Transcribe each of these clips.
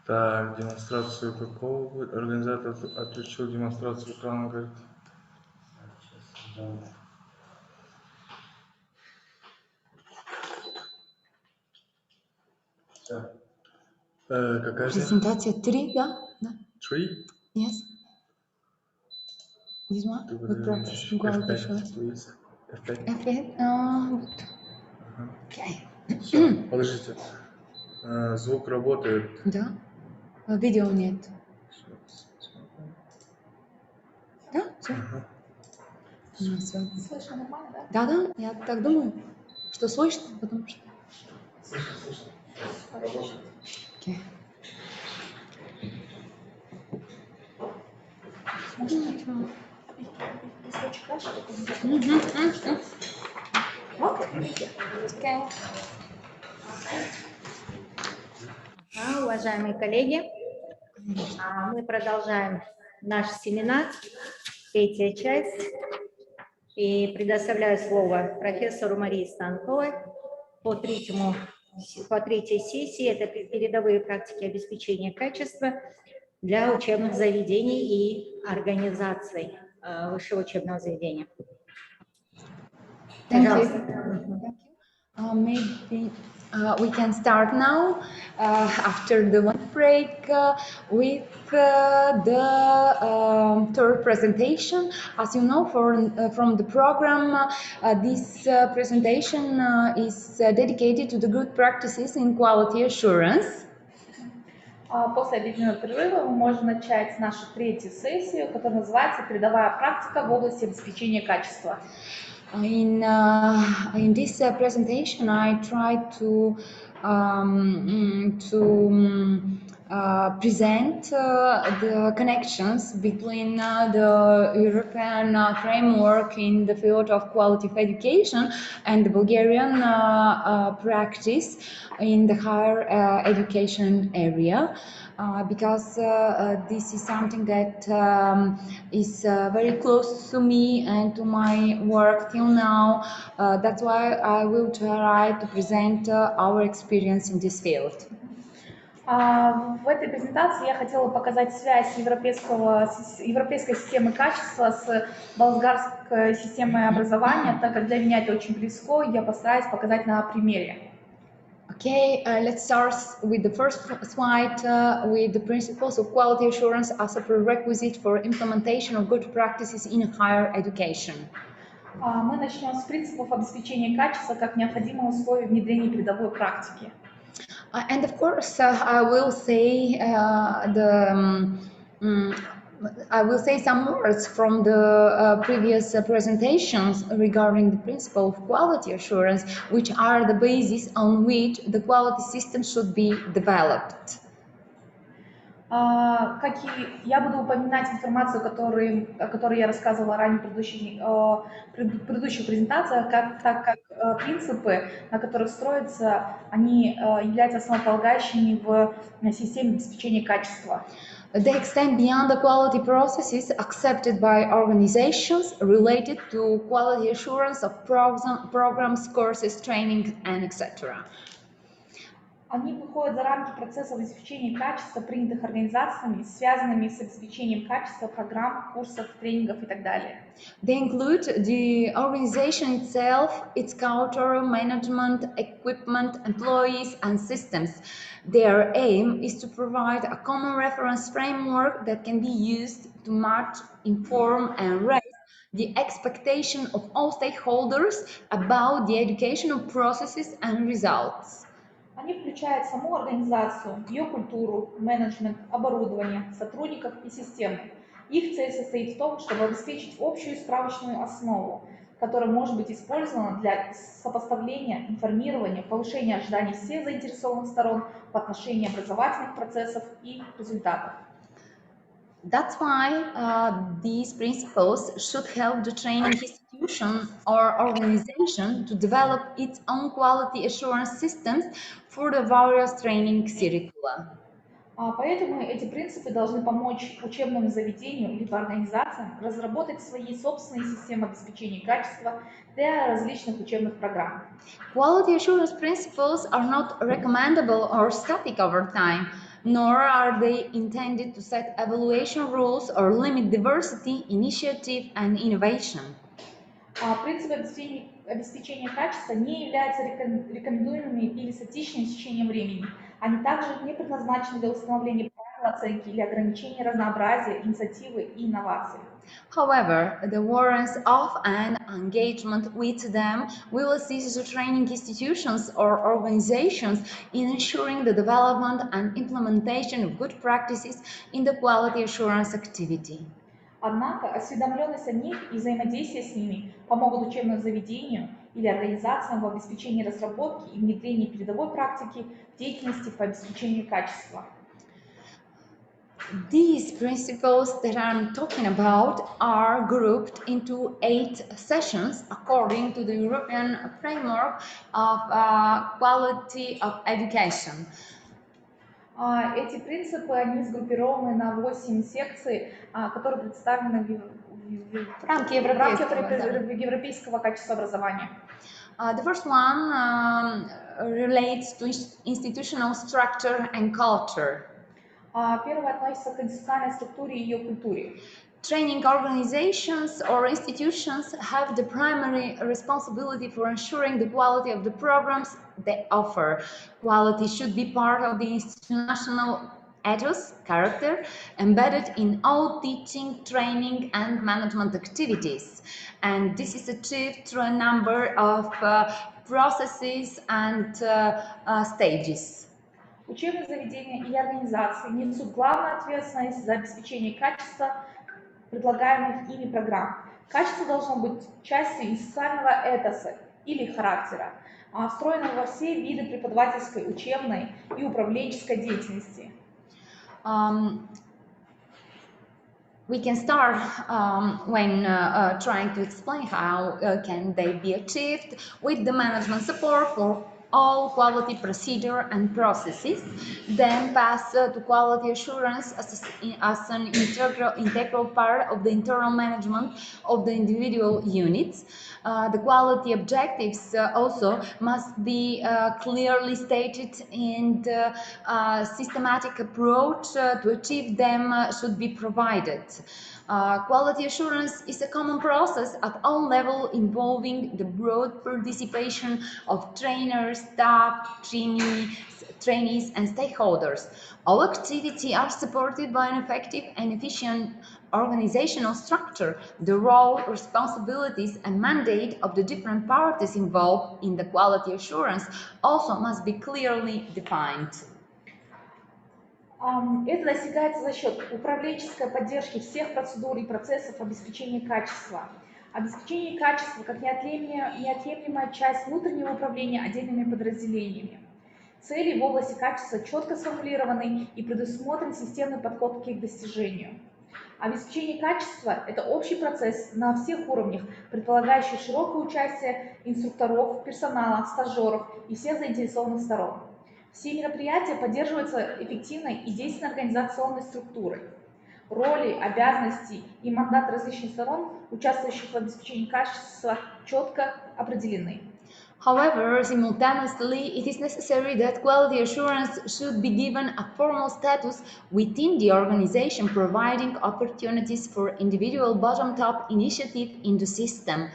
Так, демонстрацию какого будет? Организатор отключил демонстрацию экрана, говорит. Какая же? Презентация 3, да? 3? Yes. This one? Good practice in quality assurance. F5. F5. Okay. Все, подождите. Звук работает. Да. Видео нет. Да? Все. Слышно нормально, да? Да, я так думаю, что слышно, потому что... Слышно. Работает. Okay. Уважаемые коллеги, мы продолжаем наш семинар, третья часть, и предоставляю слово профессору Марии Станковой по третьей сессии. Это передовые практики обеспечения качества для учебных заведений и организаций высшего учебного заведения. Thank you. Maybe we can start now after the lunch break with the third presentation. As you know from the program, this presentation is dedicated to the good practices in quality assurance. После обеденного перерыва мы можем начать нашу третью сессию, которая называется «Передовая практика в области обеспечения качества». In this presentation, I tried to present the connections between the European framework in the field of quality of education and the Bulgarian practice in the higher education area. Because this is something that is very close to me and to my work till now. That's why I will try to present our experience in this field. В этой презентации я хотела показать связь европейской системы качества с болгарской системой образования, так как для меня это очень близко, и я постараюсь показать на примере. Okay, let's start with the first slide with the principles of quality assurance as a prerequisite for implementation of good practices in higher education. Мы начнем с принципов обеспечения качества как необходимого условия внедрения передовой практики. And of course, I will say some words from the previous presentations regarding the principle of quality assurance, which are the basis on which the quality system should be developed. Как и я буду упоминать информацию, о которой я рассказывала ранее в предыдущих презентациях, так как принципы, на которых строятся, они являются основополагающими в системе обеспечения качества. They extend beyond the quality processes accepted by organizations related to quality assurance of programs, courses, training, and etc. Они выходят за рамки процессов обеспечения качества, принятых организациями, связанными с обеспечением качества программ, курсов, тренингов и так далее. They include the organization itself, its culture, management, equipment, employees, and systems. Their aim is to provide a common reference framework that can be used to match, inform, and raise the expectation of all stakeholders about the educational processes and results. Они включают саму организацию, ее культуру, менеджмент, оборудование, сотрудников и системы. Их цель состоит в том, чтобы обеспечить общую справочную основу, которая может быть использована для сопоставления, информирования, повышения ожиданий всех заинтересованных сторон в отношении образовательных процессов и результатов. That's why these principles should help the training institution or organization to develop its own quality assurance systems for the various training curricula. Поэтому эти принципы должны помочь учебному заведению либо организациям разработать свои собственные системы обеспечения качества для различных учебных программ. Quality assurance principles are not recommendable or static over time, nor are they intended to set evaluation rules or limit diversity, initiative, and innovation. Принципы обеспечения качества не являются рекомендуемыми или статичными с течением времени. Они также не предназначены для установления правил оценки или ограничения разнообразия, инициативы и инноваций. However, the warrants of and engagement with them will assist the training institutions or organizations in ensuring the development and implementation of good practices in the quality assurance activity. Однако осведомленность о них и взаимодействие с ними помогут учебному заведению или организациям в обеспечении разработки и внедрении передовой практики в деятельности по обеспечению качества. These principles that I'm talking about are grouped into 8 sessions according to the European framework of quality of education. Эти принципы, они сгруппированы на 8 секций, которые представлены в рамке европейского качества образования. The first one relates to institutional structure and culture. Первое относится к институциональной структуре и ее культуре. Training organizations or institutions have the primary responsibility for ensuring the quality of the programs they offer. Quality should be part of the institutional ethos, character, embedded in all teaching, training, and management activities. And this is achieved through a number of processes and stages. Учебные заведения или организации несут главную ответственность за обеспечение качества предлагаемых ими программ. Качество должно быть частью институционального этоса или характера, встроенного во все виды преподавательской, учебной и управленческой деятельности. We can start when trying to explain how can they be achieved with the management support for all quality procedure and processes, then pass to quality assurance as an integral part of the internal management of the individual units. The quality objectives also must be clearly stated, and systematic approach to achieve them should be provided. Quality assurance is a common process at all levels involving the broad participation of trainers, staff, trainees, and stakeholders. All activities are supported by an effective and efficient organizational structure. The role, responsibilities, and mandate of the different parties involved in the quality assurance also must be clearly defined. Это достигается за счет управленческой поддержки всех процедур и процессов обеспечения качества. Обеспечение качества как неотъемлемая часть внутреннего управления отдельными подразделениями. Цели в области качества четко сформулированы и предусмотрен системный подход к их достижению. Обеспечение качества – это общий процесс на всех уровнях, предполагающий широкое участие инструкторов, персонала, стажеров и всех заинтересованных сторон. Все мероприятия поддерживаются эффективной и действенной организационной структурой. Роли, обязанности и мандат различных сторон, участвующих в обеспечении качества, четко определены. However, simultaneously, it is necessary that quality assurance should be given a formal status within the organization, providing opportunities for individual bottom-up initiative in the system.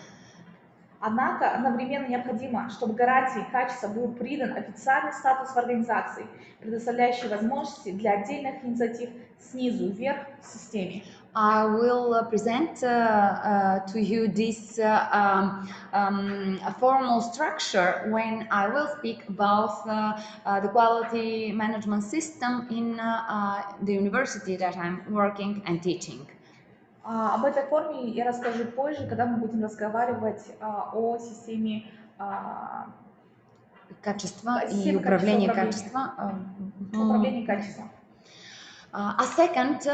Однако одновременно необходимо, чтобы гарантии качества был придан официальный статус в организации, предоставляющий возможности для отдельных инициатив снизу вверх в системе. I will present to you this a formal structure when I will speak about the quality management system in the university that I'm working and teaching. Об этой форме я расскажу позже, когда мы будем разговаривать о системе Качества и системе управления качеством. качеством. Управление качеством. A second,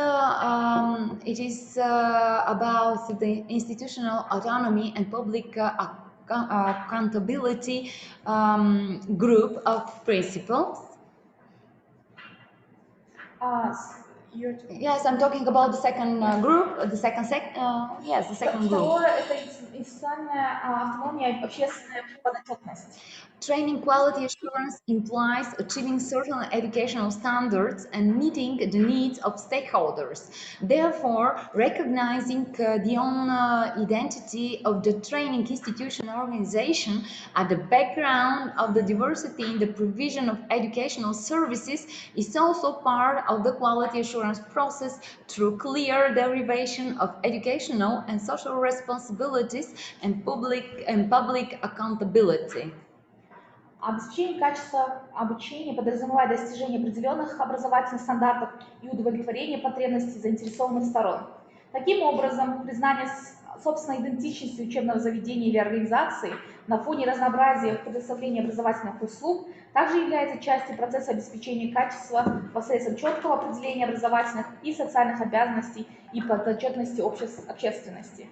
it is about the institutional autonomy and public accountability group of principles. Yes, I'm talking about the second group, the second group. Второе – это институциональная автономия и общественная подотчетность. Training quality assurance implies achieving certain educational standards and meeting the needs of stakeholders. Therefore, recognizing the own identity of the training institution organization at the background of the diversity in the provision of educational services is also part of the quality assurance process through clear derivation of educational and social responsibilities and public accountability. Обеспечение качества обучения подразумевает достижение определенных образовательных стандартов и удовлетворение потребностей заинтересованных сторон. Таким образом, признание собственной идентичности учебного заведения или организации на фоне разнообразия в предоставлении образовательных услуг также является частью процесса обеспечения качества посредством четкого определения образовательных и социальных обязанностей и подотчетности общественности.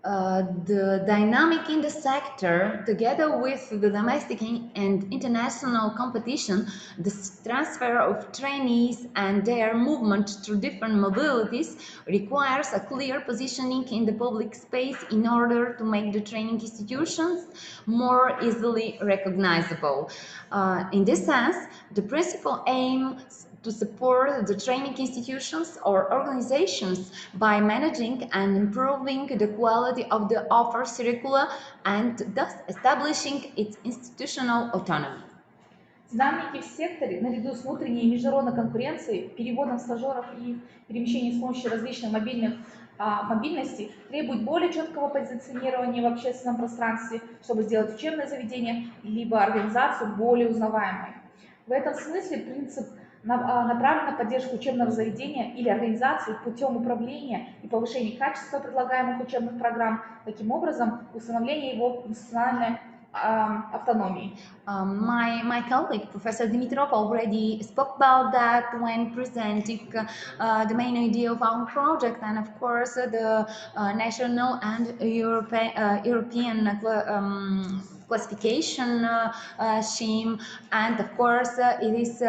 The dynamic in the sector, together with the domestic and international competition, the transfer of trainees and their movement through different mobilities requires a clear positioning in the public space in order to make the training institutions more easily recognizable. In this sense, the principal aim to support the training institutions or organizations by managing and improving the quality of the offered curricula and thus establishing its institutional autonomy. Динамики в секторе, наряду с внутренней и международной конкуренцией, переводом стажеров и перемещением с помощью различных мобильностей требует более четкого позиционирования в общественном пространстве, чтобы сделать учебное заведение либо организацию более узнаваемой. В этом смысле принцип направлен на поддержку учебного заведения или организации путем управления и повышения качества предлагаемых учебных программ, таким образом установление его институциональной автономии. My colleague, Professor Dimitrov, already spoke about that when presenting the main idea of our project, and of course the national and European classification scheme, and of course it is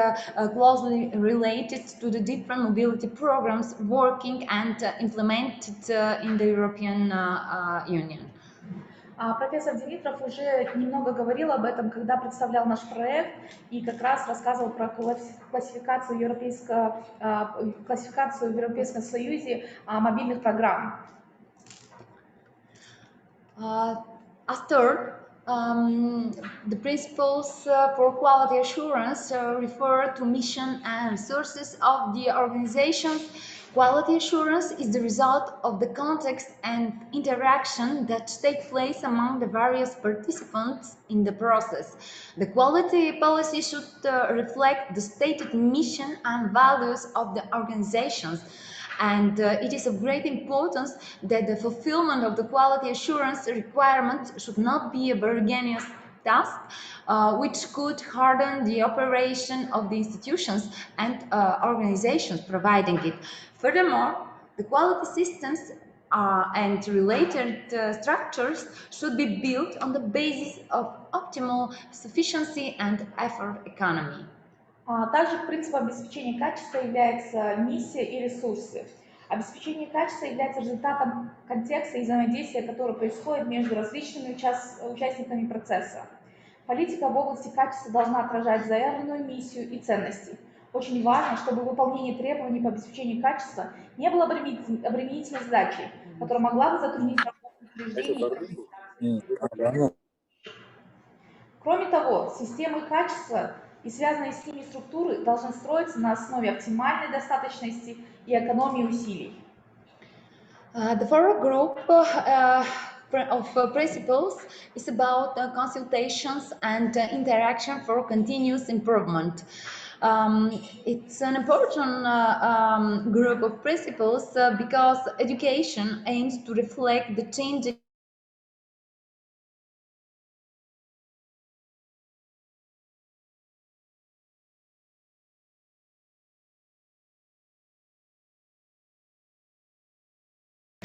closely related to the different mobility programs working and implemented in the European Union. Профессор Димитров уже немного говорил об этом, когда представлял наш проект и как раз рассказывал про классификацию в Европейском Союзе мобильных программ. As third, the principles for quality assurance refer to mission and resources of the organizations. Quality assurance is the result of the context and interaction that take place among the various participants in the process. The quality policy should reflect the stated mission and values of the organizations. And it is of great importance that the fulfillment of the quality assurance requirement should not be a task, which could harden the operation of the institutions and organizations providing it. Furthermore, the quality systems and related structures should be built on the basis of optimal sufficiency and effort economy. Также принципом обеспечения качества является миссия и ресурсы. Обеспечение качества является результатом контекста и взаимодействия, которое происходит между различными участниками процесса. Политика в области качества должна отражать заявленную миссию и ценности. Очень важно, чтобы выполнение требований по обеспечению качества не было обременительной задачей, которая могла бы затруднить работу учреждений и администрации. Кроме того, системы качества и связанные с ними структуры должны строиться на основе оптимальной достаточности и экономии усилий. The fourth group of principles is about consultations and interaction for continuous improvement. It's an important group of principles because education aims to reflect the changing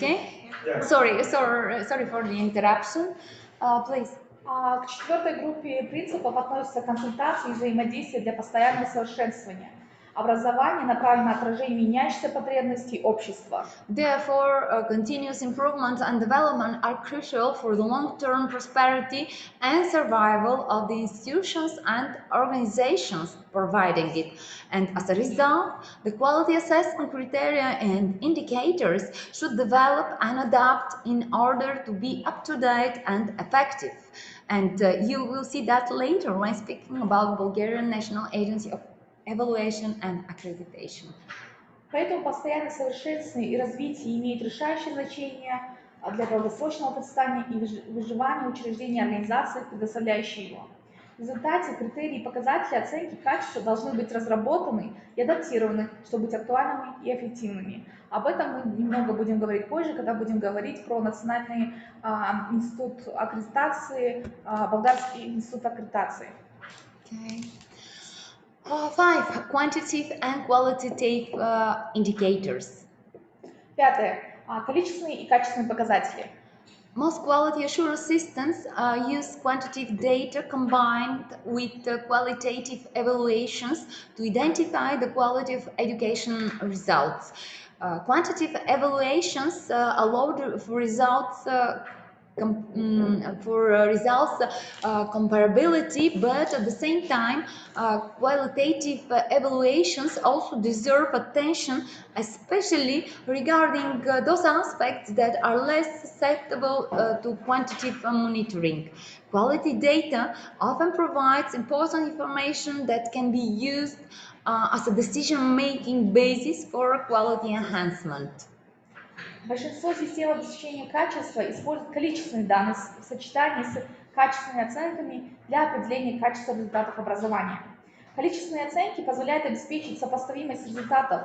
Okay. Yeah. Sorry for the interruption. Please. К четвертой группе принципов относятся консультации и взаимодействие для постоянного совершенствования. Образование направлено на отражение меняющихся потребностей общества. Therefore, continuous improvement and development are crucial for the long-term prosperity and survival of the institutions and organizations providing it. And as a result, the quality assessment criteria and indicators should develop and adapt in order to be up-to-date and effective. And you will see that later when speaking about Bulgarian National Agency of Evaluation and Accreditation. Поэтому постоянное совершенствование и развитие имеет решающее значение для долгосрочного процветания и выживания учреждений и организаций, предоставляющих его. В результате критерии и показатели оценки качества должны быть разработаны и адаптированы, чтобы быть актуальными и эффективными. Об этом мы немного будем говорить позже, когда будем говорить про Национальный институт аккредитации, Болгарский институт аккредитации. Okay. 5. Quantitative and qualitative indicators. Пятое. Количественные и качественные показатели. Most quality assurance systems use quantitative data combined with qualitative evaluations to identify the quality of education results. Quantitative evaluations allow for results comparability, but at the same time, qualitative evaluations also deserve attention, especially regarding those aspects that are less susceptible to quantitative monitoring. Quality data often provides important information that can be used as a decision-making basis for quality enhancement. Большинство систем обеспечения качества используют количественные данные в сочетании с качественными оценками для определения качества результатов образования. Количественные оценки позволяют обеспечить сопоставимость результатов,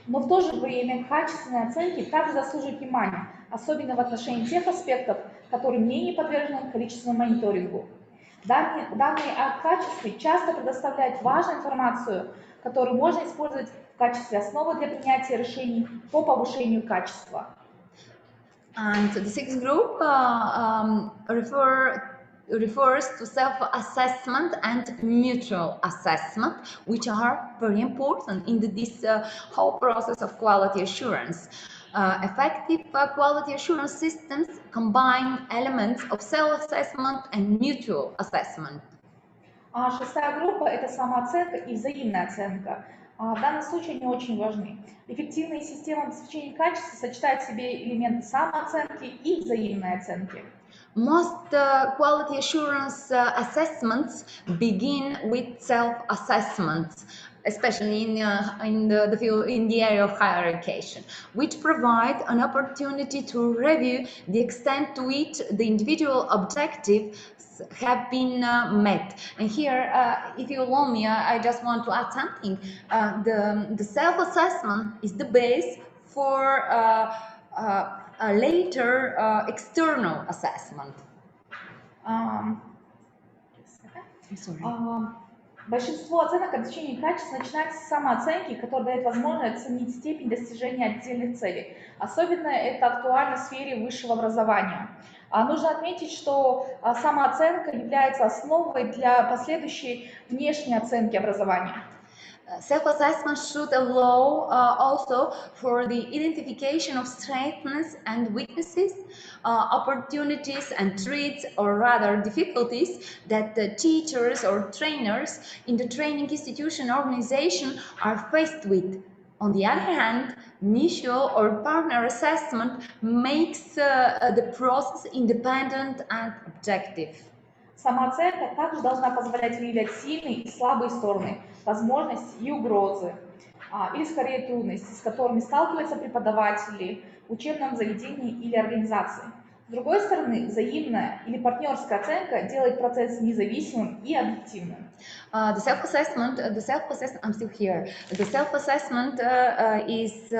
но в то же время качественные оценки также заслуживают внимания, особенно в отношении тех аспектов, которые менее подвержены количественному мониторингу. Данные о качестве часто предоставляют важную информацию, которую можно использовать в качестве основы для принятия решений по повышению качества. And the sixth group refers to self-assessment and mutual assessment, which are very important in this whole process of quality assurance. Effective quality assurance systems combine elements of self-assessment and mutual assessment. Шестая группа – это самооценка и взаимная оценка. В данном случае они очень важны. Эффективные системы обеспечения качества сочетают в себе элементы самооценки и взаимной оценки. Most quality assurance assessments begin with self-assessments, especially in the area of higher education, which provide an opportunity to review the extent to which the individual objectives have been met. And here, if you allow me, I just want to add something. The self-assessment is the base for a later external assessment. Sorry. Большинство оценок обеспечения качества начинается с самооценки, которая дает возможность оценить степень достижения отдельных целей. Особенно это актуально в сфере высшего образования. Нужно отметить, что самооценка является основой для последующей внешней оценки образования. Self-assessment should allow also for the identification of strengths and weaknesses, opportunities and threats, or rather difficulties that the teachers or trainers in the training institution organization are faced with. On the other hand, mutual or partner assessment makes the process independent and objective. Самооценка также должна позволять выявлять сильные и слабые стороны, возможности и угрозы, или скорее трудности, с которыми сталкиваются преподаватели в учебном заведении или организации. С другой стороны, взаимная или партнерская оценка делает процесс независимым и объективным. I'm still here. The self-assessment is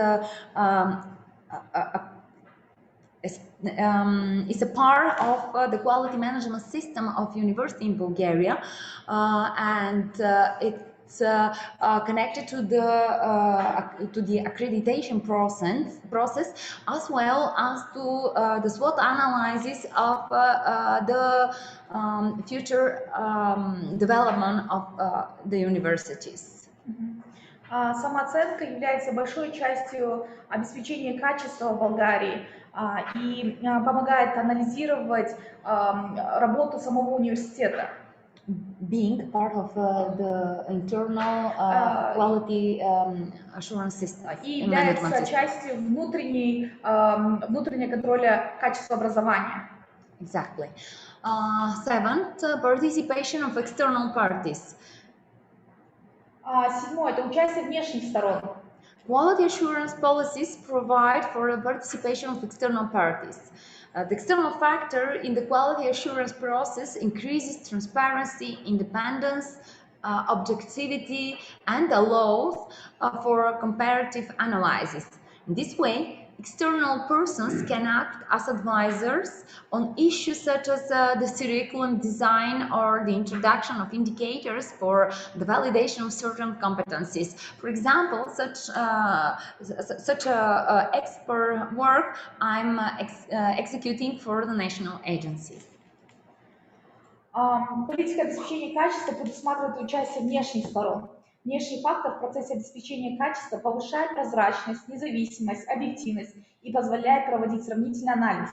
a part of the quality management system of university in Bulgaria, and it's connected to the accreditation process as well as to the SWOT analysis of the future development of the universities. Самооценка является большой частью обеспечения качества в Болгарии и помогает анализировать работу самого университета. Being part of the internal quality assurance system. И является частью внутреннего контроля качества образования. Exactly. Seventh, participation of external parties. Седьмое – это участие внешних сторон. Quality assurance policies provide for the participation of external parties. The external factor in the quality assurance process increases transparency, independence, objectivity, and allows for comparative analysis. In this way, external persons can act as advisors on issues such as the curriculum design or the introduction of indicators for the validation of certain competencies. For example, such expert work I'm executing for the national agencies. Политика обеспечения качества предусматривает участие внешних сторон. Внешний фактор в процессе обеспечения качества повышает прозрачность, независимость, объективность и позволяет проводить сравнительный анализ.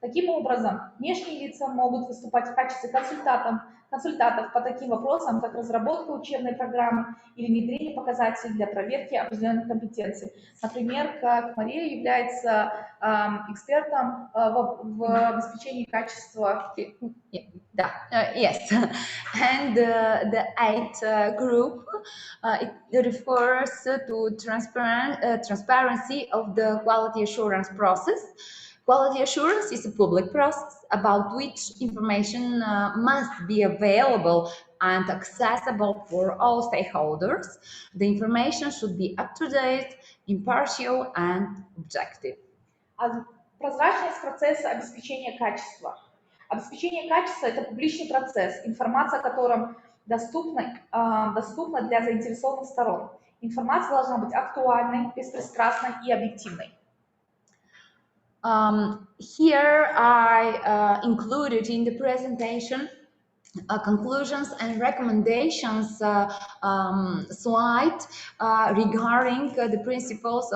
Таким образом, внешние лица могут выступать в качестве консультантов по таким вопросам, как разработка учебной программы или внедрение показателей для проверки определенных компетенций. Например, как Мария является экспертом в обеспечении качества. Yes, and the eighth group it refers to transparency of the quality assurance process. Quality assurance is a public process about which information must be available and accessible for all stakeholders. The information should be up-to-date, impartial, and objective. Прозрачность процесса обеспечения качества. Обеспечение качества – это публичный процесс, информация о котором доступна для заинтересованных сторон. Информация должна быть актуальной, беспристрастной и объективной. Here I included in the presentation conclusions and recommendations slide regarding the principles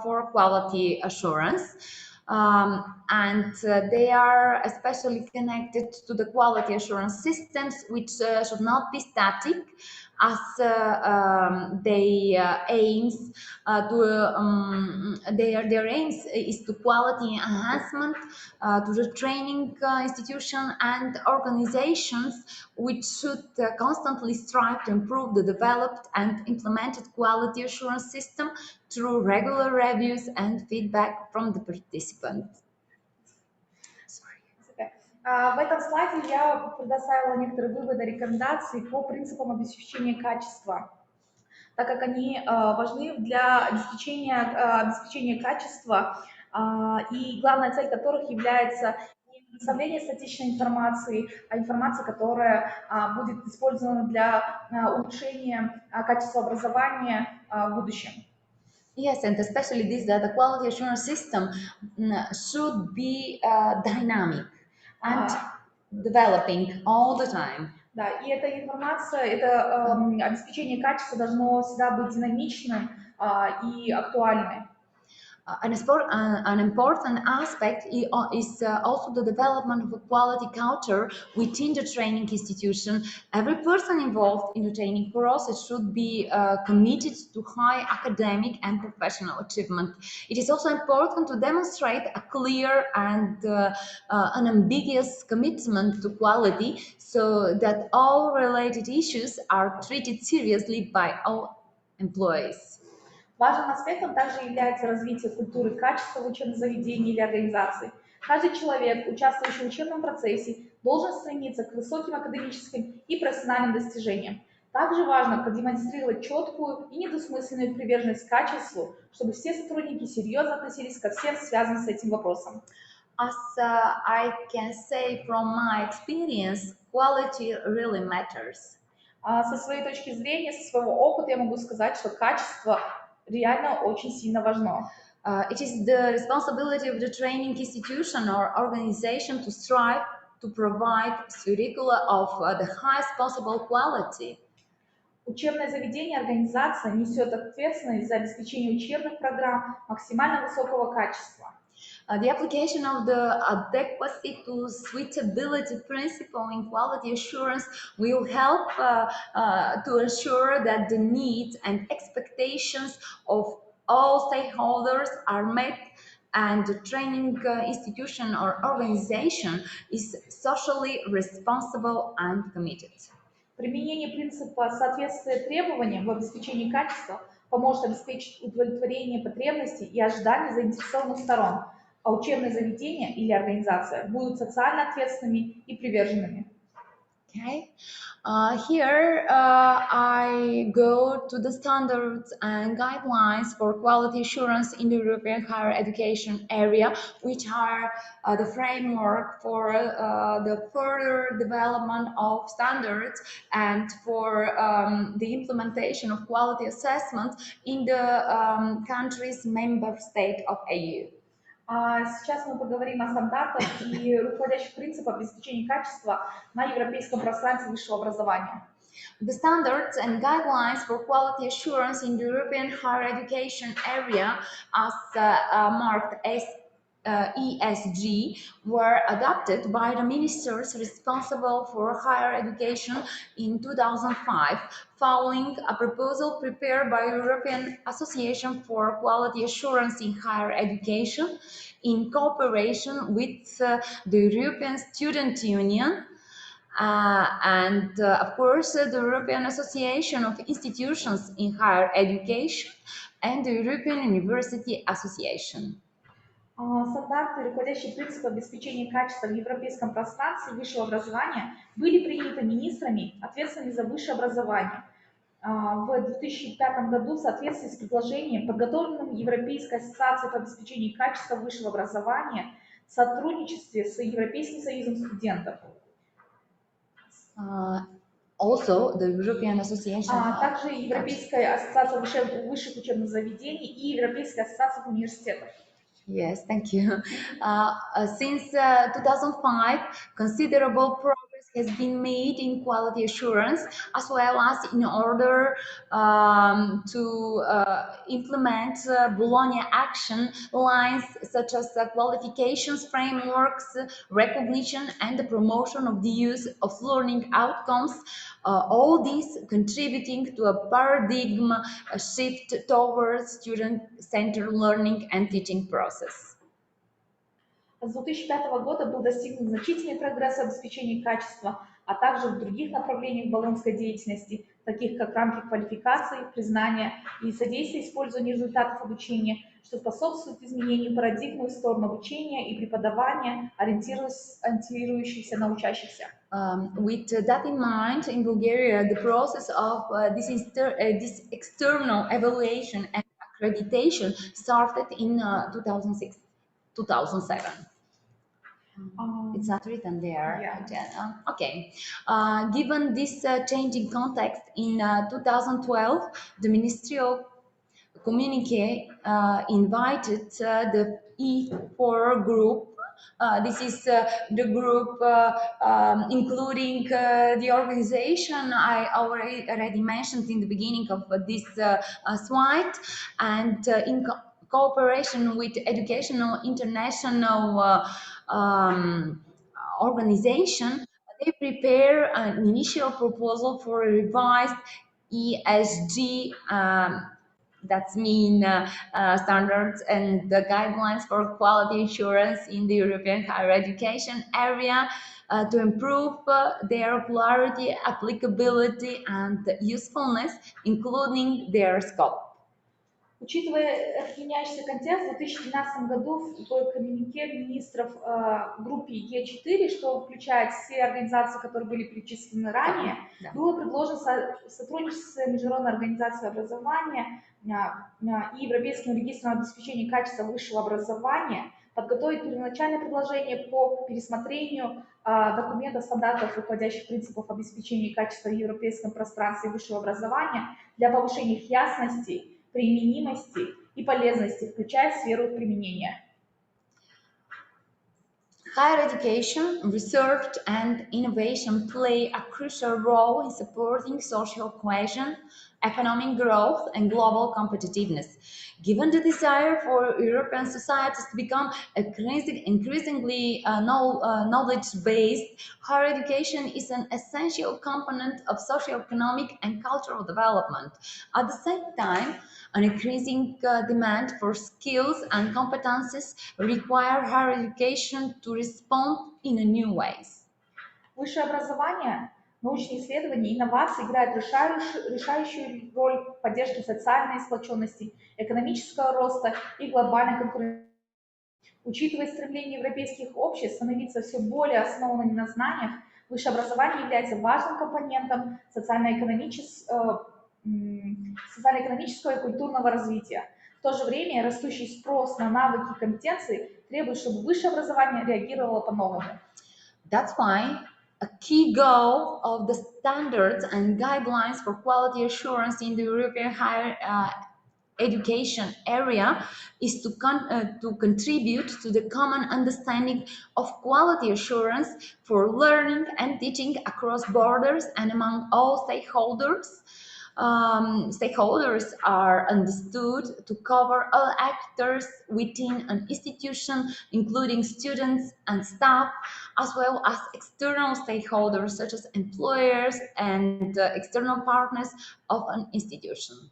for quality assurance. And they are especially connected to the quality assurance systems, which should not be static, as their aims is to quality enhancement, to the training institution and organizations, which should constantly strive to improve the developed and implemented quality assurance system through regular reviews and feedback from the participants. В этом слайде я предоставила некоторые выводы, рекомендации по принципам обеспечения качества, так как они важны для обеспечения качества, и главная цель которых является предоставление статичной информации, информации, которая будет использована для улучшения качества образования в будущем. Yes, and especially this that the quality assurance system should be dynamic and developing all the time. Да, и эта информация, это обеспечение качества должно всегда быть динамичным и актуальным. An important aspect is also the development of a quality culture within the training institution. Every person involved in the training process should be committed to high academic and professional achievement. It is also important to demonstrate a clear and unambiguous commitment to quality so that all related issues are treated seriously by all employees. Важным аспектом также является развитие культуры качества в учебном заведении или организации. Каждый человек, участвующий в учебном процессе, должен стремиться к высоким академическим и профессиональным достижениям. Также важно продемонстрировать четкую и недвусмысленную приверженность к качеству, чтобы все сотрудники серьезно относились ко всем связанным с этим вопросам. As I can say from my experience, quality really matters. Со своей точки зрения, со своего опыта я могу сказать, что качество реально очень сильно важно. It is the responsibility of the training institution or organization to strive to provide curricula of the highest possible quality. Учебное заведение, организация несет ответственность за обеспечение учебных программ максимально высокого качества. The application of the adequacy to suitability principle in quality assurance will help to ensure that the needs and expectations of all stakeholders are met and the training institution or organization is socially responsible and committed. Применение принципа соответствия требованиям в обеспечении качества поможет обеспечить удовлетворение потребностей и ожиданий заинтересованных сторон, а учебное заведение или организация будут социально ответственными и приверженными. Okay. Here I go to the standards and guidelines for quality assurance in the European higher education area, which are the framework for the further development of standards and for the implementation of quality assessment in the country's member state of EU. Сейчас мы поговорим о стандартах и руководящих принципах обеспечения качества на европейском пространстве высшего образования. The standards and guidelines for quality assurance in the European higher education area, as marked as ESG, were adopted by the ministers responsible for higher education in 2005, following a proposal prepared by the European Association for Quality Assurance in Higher Education in cooperation with the European Student Union, and of course the European Association of Institutions in Higher Education and the European University Association. Стандарты и руководящие принципы обеспечения качества в европейском пространстве высшего образования были приняты министрами, ответственными за высшее образование, в 2005 году в соответствии с предложением, подготовленным Европейской ассоциацией по обеспечению качества высшего образования в сотрудничестве с Европейским союзом студентов. Also, the European Association. Также Европейская ассоциация высших учебных заведений и Европейская ассоциация университетов. Yes, thank you. Since 2005, considerable progress has been made in quality assurance, as well as in order to implement Bologna action lines such as qualifications frameworks, recognition, and the promotion of the use of learning outcomes. All these contributing to a paradigm shift towards student-centered learning and teaching process. С 2005 года был достигнут значительный прогресс в обеспечении качества, а также в других направлениях болонской деятельности, таких как рамки квалификации, признания и содействия использованию результатов обучения, что способствует изменению парадигмы в сторону обучения и преподавания, ориентирующихся на учащихся. With that in mind, in Bulgaria, the process of this external evaluation and accreditation started in 2006-2007. It's not written there. Yeah. Okay. Given this changing context, in 2012, the Ministry of Communique invited the E4 group. This is the group including the organization I already mentioned in the beginning of this slide, and in cooperation with Educational International organization, they prepare an initial proposal for a revised ESG that's mean standards and the guidelines for quality assurance in the European higher education area to improve their clarity, applicability, and usefulness, including their scope. Учитывая этот меняющийся контекст, в 2012 году в коммюнике министров в группе Е4, что включает все организации, которые были перечислены ранее, было предложено сотрудничество с Международной организацией образования и Европейским регистром обеспечения качества высшего образования подготовить первоначальное предложение по пересмотрению документа стандартов руководящих принципов обеспечения качества в европейском пространстве высшего образования для повышения их ясности, применимости и полезности, включая сферу их применения. Higher education, research, and innovation play a crucial role in supporting social cohesion, economic growth, and global competitiveness. Given the desire for European societies to become increasingly knowledge-based, higher education is an essential component of socio-economic and cultural development. At the same time, an increasing demand for skills and competences require higher education to respond in a new ways. Высшее образование, научные исследования и инновации играют решающую роль в поддержке социальной сплоченности, экономического роста и глобальной конкуренции. Учитывая стремление европейских обществ становиться все более основанными на знаниях, высшее образование является важным компонентом социально-экономического и культурного развития. В то же время растущий спрос на навыки и компетенции требует, чтобы высшее образование реагировало по-новому. That's why a key goal of the standards and guidelines for quality assurance in the European higher education area is to contribute to the common understanding of quality assurance for learning and teaching across borders and among all stakeholders. Stakeholders are understood to cover all actors within an institution, including students and staff, as well as external stakeholders such as employers and external partners of an institution.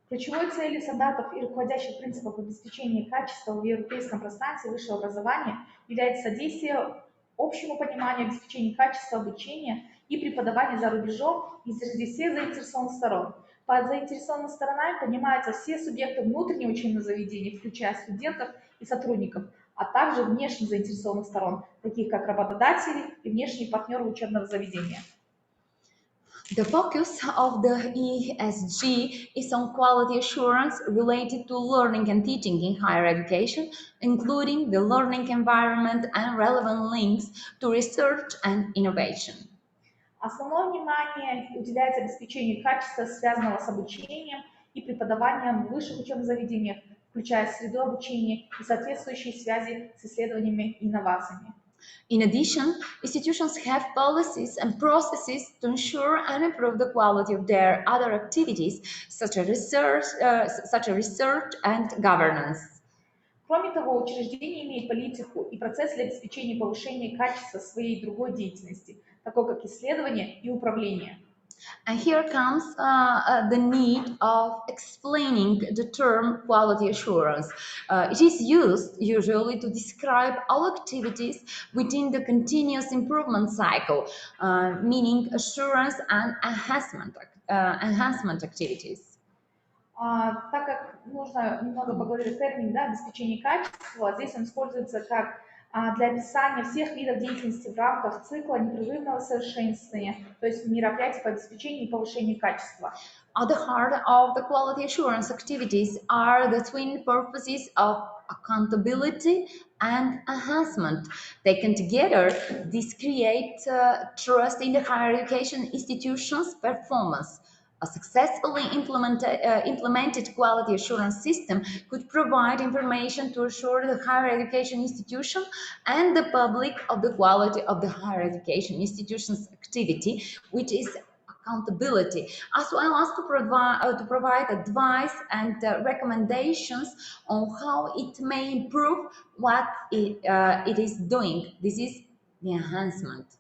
Ключевой целью стандартов и руководящих принципов обеспечения качества в европейском пространстве высшего образования является содействие общему пониманию обеспечения качества обучения и преподавания за рубежом и среди всех заинтересованных сторон. Под заинтересованными сторонами понимаются все субъекты внутреннего учебного заведения, включая студентов и сотрудников, а также внешних заинтересованных сторон, таких как работодатели и внешние партнеры учебного заведения. The focus of the ESG is on quality assurance related to learning and teaching in higher education, including the learning environment and relevant links to research and innovation. Основное внимание уделяется обеспечению качества, связанного с обучением и преподаванием в высших учебных заведениях, включая среду обучения и соответствующие связи с исследованиями и инновациями. In addition, institutions have policies and processes to ensure and improve the quality of their other activities, such as research and governance. Кроме того, учреждение имеет политику и процесс для обеспечения повышения качества своей другой деятельности, такой как исследование и управление. And here comes the need of explaining the term quality assurance. It is used usually to describe all activities within the continuous improvement cycle, meaning assurance and enhancement activities. Так как нужно немного поговорить о термине обеспечения качества, здесь он используется как для описания всех видов деятельности в рамках цикла непрерывного совершенствования, то есть мероприятий по обеспечению и повышению качества. At the heart of the quality assurance activities are the twin purposes of accountability, and enhancement. Taken together, these create trust in the higher education institutions' performance. A successfully implemented quality assurance system could provide information to assure the higher education institution and the public of the quality of the higher education institution's activity, which is accountability, as well as to provide advice and recommendations on how it may improve what it is doing. This is the enhancement.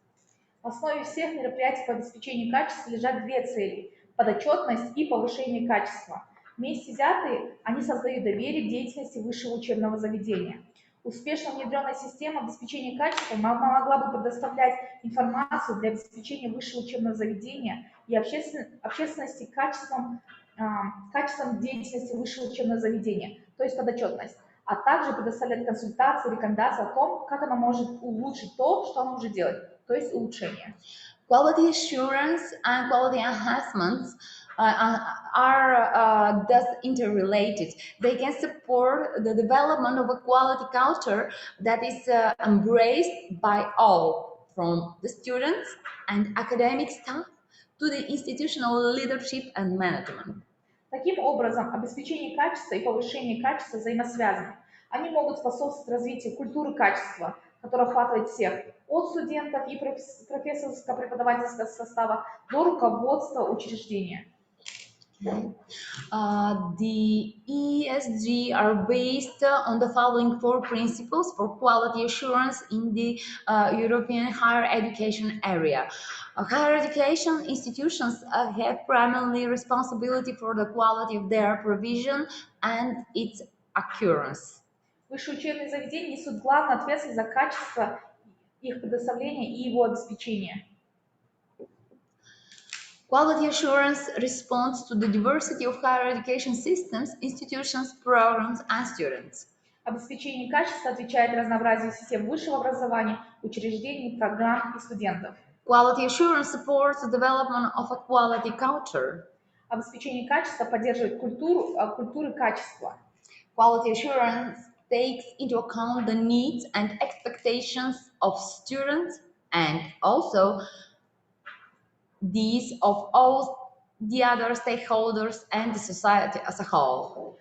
В основе всех мероприятий по обеспечению качества лежат две цели – подотчетность и повышение качества. Вместе взятые, они создают доверие к деятельности высшего учебного заведения. Успешно внедренная система обеспечения качества могла бы предоставлять информацию для обеспечения высшего учебного заведения и общественности качеством деятельности высшего учебного заведения, то есть подотчетность, а также предоставлять консультации, рекомендации о том, как она может улучшить то, что она уже делает, то есть улучшение. Quality assurance and quality enhancements are thus interrelated. They can support the development of a quality culture that is embraced by all, from the students and academic staff to the institutional leadership and management. Таким образом, обеспечение качества и повышение качества взаимосвязаны. Они могут способствовать развитию культуры качества, которая охватывает всех, от студентов и профессорско-преподавательского состава до руководства учреждения. The ESG are based on the following four principles for quality assurance in the European higher education area. Higher education institutions have primarily responsibility for the quality of their provision and its occurrence. Высшие учебные заведения несут главную ответственность за качество их предоставления и его обеспечения. Quality assurance responds to the diversity of higher education systems, institutions, programs, and students. Обеспечение качества отвечает разнообразию систем высшего образования, учреждений, программ и студентов. Quality assurance supports the development of a quality culture. Обеспечение качества поддерживает культуру качества. Quality assurance takes into account the needs and expectations of students and also these of all the other stakeholders and the society as a whole.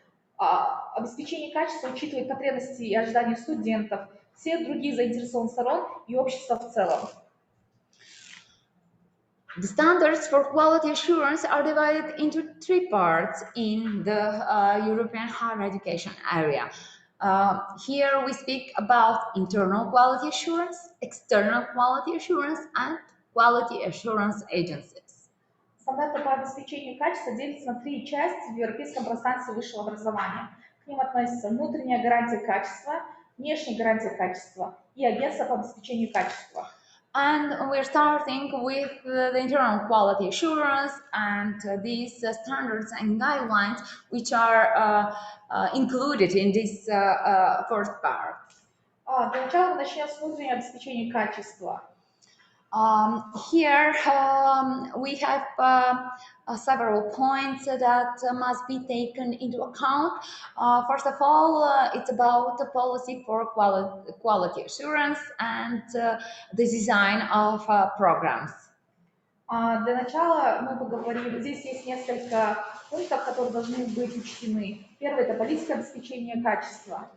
Обеспечение качества учитывает потребности и ожидания студентов, всех других заинтересованных сторон и общества в целом. The standards for quality assurance are divided into three parts in the European higher education area. Here we speak about internal quality assurance, external quality assurance, and quality assurance agencies. Стандарты по обеспечению качества делятся на три части в европейском пространстве высшего образования. К ним относятся внутренняя гарантия качества, внешняя гарантия качества и агентство по обеспечению качества. And we're starting with the internal quality assurance and these standards and guidelines which are included in this first part. Для начала мы начнем с внутреннего обеспечения качества. Here we have several points that must be taken into account. First of all, it's about the policy for quality assurance and the design of programs. Для начала мы поговорим, здесь есть несколько пунктов, которые должны быть учтены. Первый – это политика обеспечения качества.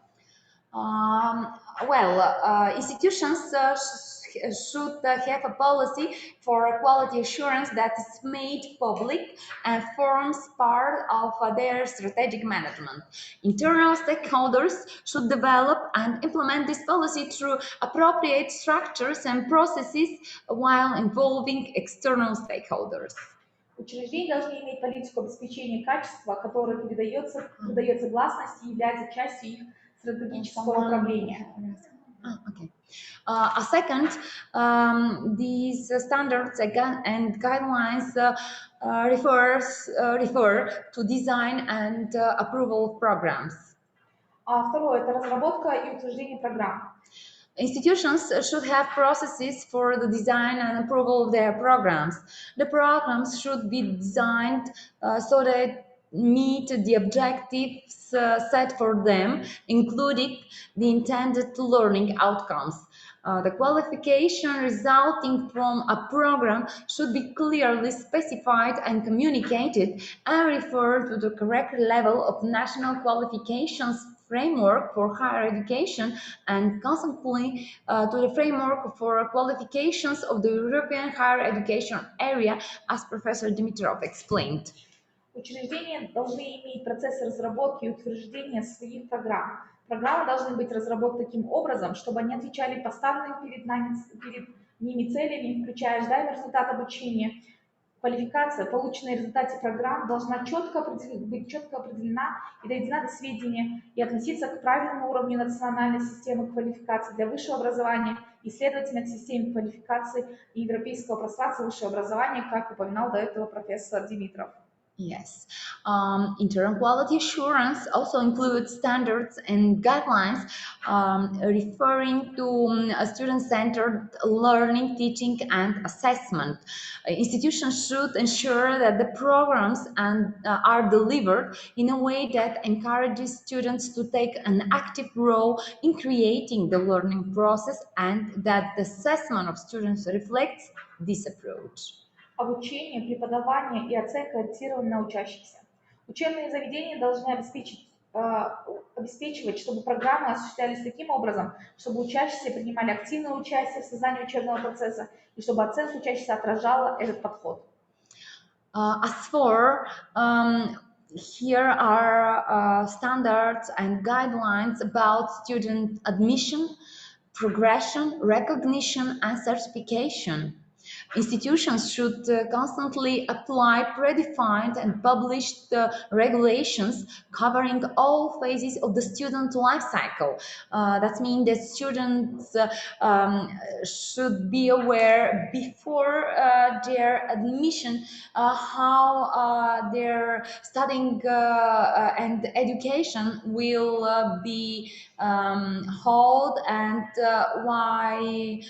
Institutions should have a policy for quality assurance that is made public and forms part of their strategic management. Internal stakeholders should develop and implement this policy through appropriate structures and processes while involving external stakeholders. Учреждения должны иметь политику обеспечения качества, которая придается гласности и является частью их стратегического управления. Okay. Second, these standards and guidelines refer to design and approval of programs. Второе – это разработка и утверждение программ. Institutions should have processes for the design and approval of their programs. The programs should be designed so that meet the objectives set for them, including the intended learning outcomes. The qualification resulting from a program should be clearly specified and communicated and refer to the correct level of national qualifications framework for higher education and consequently to the framework for qualifications of the European higher education area, as Professor Dimitrov explained. Учреждения должны иметь процесс разработки и утверждения своих программ. Программы должны быть разработаны таким образом, чтобы они отвечали поставленным перед ними целями, включая ожидаемый результат обучения. Квалификация, полученная в результате программ, должна быть четко определена и доведена до сведения и относиться к правильному уровню национальной системы квалификации для высшего образования и, следовательно, к системе квалификации и европейского пространства высшего образования, как упоминал до этого профессор Димитров. Yes. Interim quality assurance also includes standards and guidelines referring to student-centered learning, teaching, and assessment. Institutions should ensure that the programs are delivered in a way that encourages students to take an active role in creating the learning process and that the assessment of students reflects this approach. Обучение, преподавание и оценка ориентированы на учащихся. Учебные заведения должны обеспечивать, чтобы программы осуществлялись таким образом, чтобы учащиеся принимали активное участие в создании учебного процесса и чтобы оценка учащихся отражала этот подход. Here are standards and guidelines about student admission, progression, recognition, and certification. Institutions should constantly apply predefined and published regulations covering all phases of the student life cycle. That means that students should be aware before their admission how their studying and education will be held and why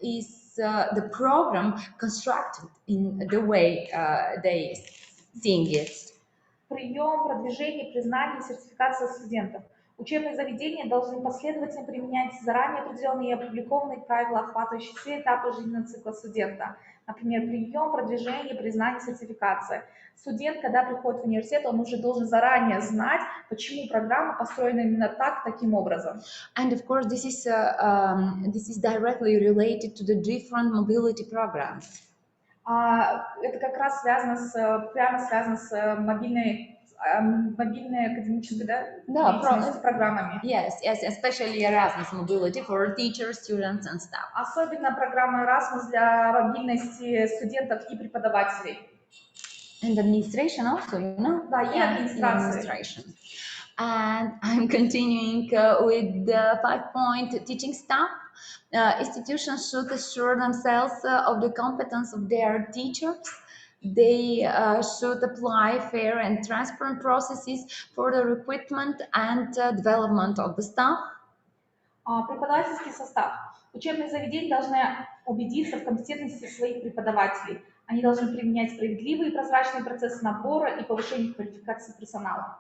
is the program constructed in the way they seeing it. Прием, продвижение, признание и сертификация студентов. Учебные заведения должны последовательно применять заранее определенные и опубликованные правила, охватывающие все этапы жизненного цикла студента. Например, прием, продвижение, признание, сертификация. Студент, когда приходит в университет, он уже должен заранее знать, почему программа построена именно таким образом. And of course, this is directly related to the different mobility programs. Это как раз прямо связано с мобильной академической программами. Yes, especially Erasmus mobility for teachers, students and staff. Особенно программа Erasmus для мобильности студентов и преподавателей. And administration also, you know? Да, и administration. And I'm continuing with the 5-point teaching staff. Institutions should assure themselves of the competence of their teachers. They should apply fair and transparent processes for the recruitment and development of the staff. Преподавательский состав. Учебные заведения должны убедиться в компетентности своих преподавателей. Они должны применять справедливые и прозрачные процессы набора и повышения квалификации персонала.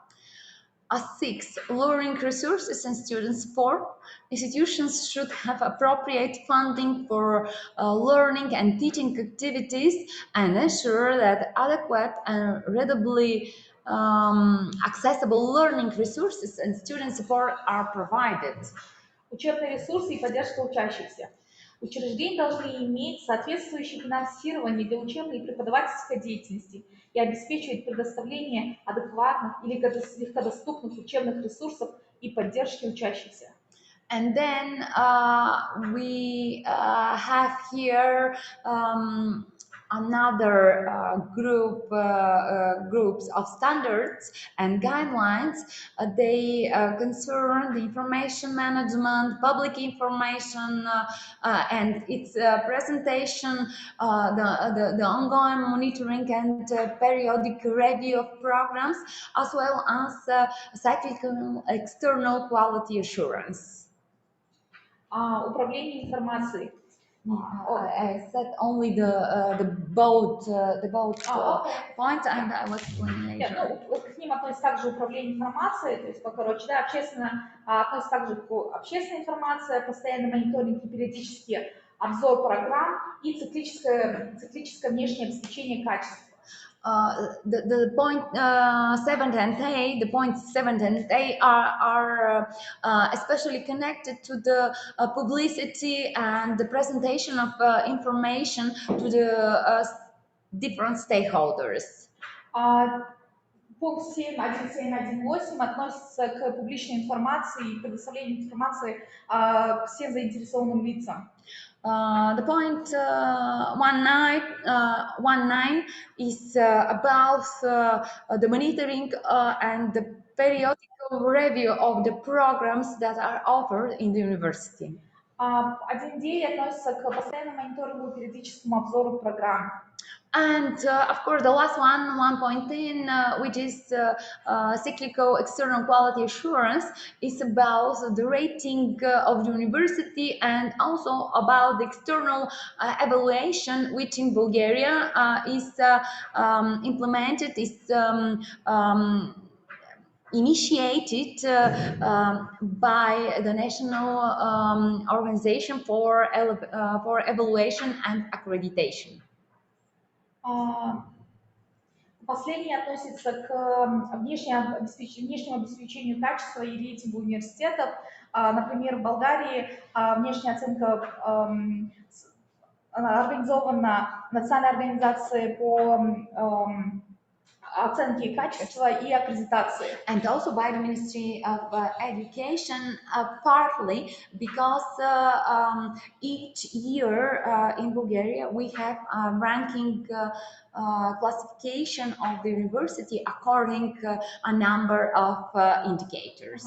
6. Learning resources and student support. Institutions should have appropriate funding for learning and teaching activities and ensure that adequate and readily accessible learning resources and student support are provided. Учебные ресурсы и поддержка учащихся. Учреждения должны иметь соответствующее финансирование для учебной и преподавательской деятельности и обеспечивать предоставление адекватных и легкодоступных учебных ресурсов и поддержки учащихся. And then we have here another groups of standards and guidelines. They concern the information management, public information, and its presentation, the ongoing monitoring and periodic review of programs, as well as cyclical external quality assurance. Управление информацией. I said only the boat Okay. point, and I was explaining Нет, later. ну, вот к ним относится также управление информацией, то есть, покороче, да, относится также общественная информация, постоянный мониторинг и периодический обзор программ и циклическое внешнее обеспечение качества. The point 7 and 8, the points 7 and 8 are especially connected to the publicity and the presentation of information to the different stakeholders. Пункт 7.1.7.1.8 относится к публичной информации и предоставлению информации всем заинтересованным лицам. The point 19 is about the monitoring and the periodical review of the programs that are offered in the university. 1.9 относится к постоянному мониторингу и периодическому обзору программ. And of course, the last one, 1.10, which is cyclical external quality assurance, is about the rating of the university and also about the external evaluation, which in Bulgaria is implemented, initiated by the National Organization for Evaluation and Accreditation. Последнее относится к внешнему обеспечению качества и рейтингу университетов. Например, в Болгарии внешняя оценка организована Национальной организацией по оценке качества и аккредитации. And also by the Ministry of Education, partly because each year in Bulgaria we have a ranking classification of the university according a number of indicators.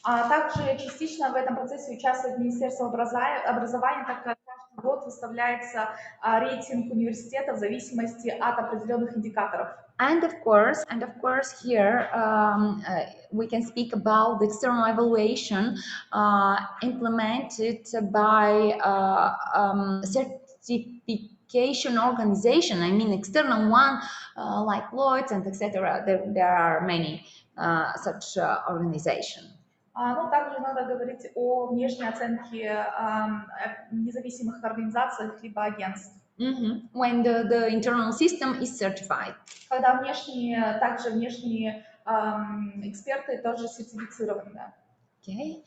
Также частично в этом процессе участвует Министерство образования, так как каждый год выставляется рейтинг университета в зависимости от определенных индикаторов. And of course, here we can speak about the external evaluation implemented by certification organization. I mean, external one like Lloyd's and etc. There are many such organizations. Ну, также надо говорить о внешней оценке независимых организациях либо агентств. When the internal system is certified. Когда внешние эксперты тоже сертифицированы. Okay.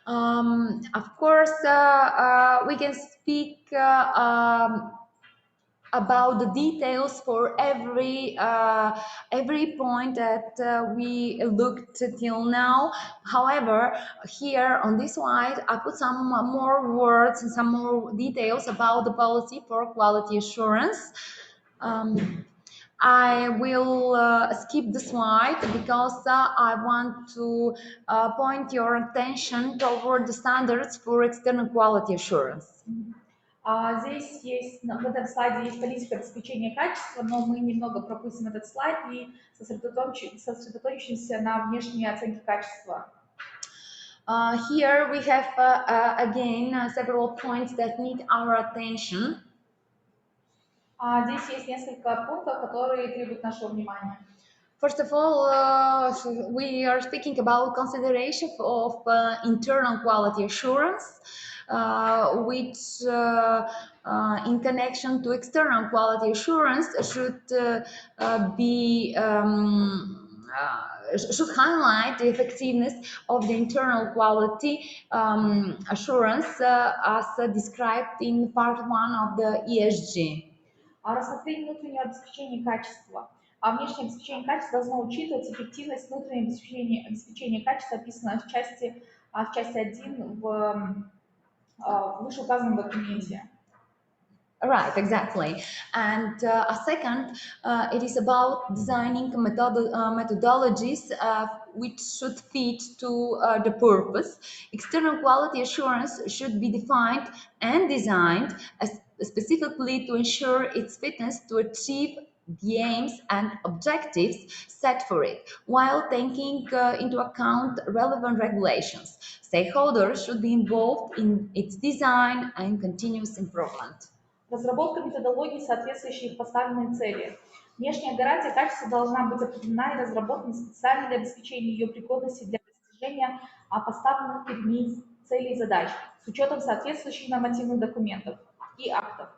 Of course, we can speak about the details for every point that we looked till now. However, here on this slide, I put some more words and some more details about the policy for quality assurance. I will skip the slide because I want to point your attention toward the standards for external quality assurance. Здесь есть, в этом слайде есть политика обеспечения качества, но мы немного пропустим этот слайд и сосредоточимся на внешней оценке качества. Here we have again several points that need our attention. Здесь есть несколько пунктов, которые требуют нашего внимания. First of all, we are speaking about consideration of internal quality assurance, which in connection to external quality assurance should should highlight the effectiveness of the internal quality assurance as described in part 1 of the ESG. Рассмотрение внутреннего обеспечения качества. Внешнее обеспечение качества должно учитывать эффективность внутреннего обеспечения качества, описанное в части 1 в вышеуказанном документе. Right, exactly. And a second, it is about designing methodologies which should fit to the purpose. External quality assurance should be defined and designed specifically to ensure its fitness to achieve the aims and objectives set for it, while taking into account relevant regulations. Stakeholders should be involved in its design and continuous improvement. Разработка методологии, соответствующей поставленной цели. Внешняя гарантия качества должна быть определена и разработана специально для обеспечения ее пригодности для достижения поставленных перед ней целей и задач с учетом соответствующих нормативных документов и актов.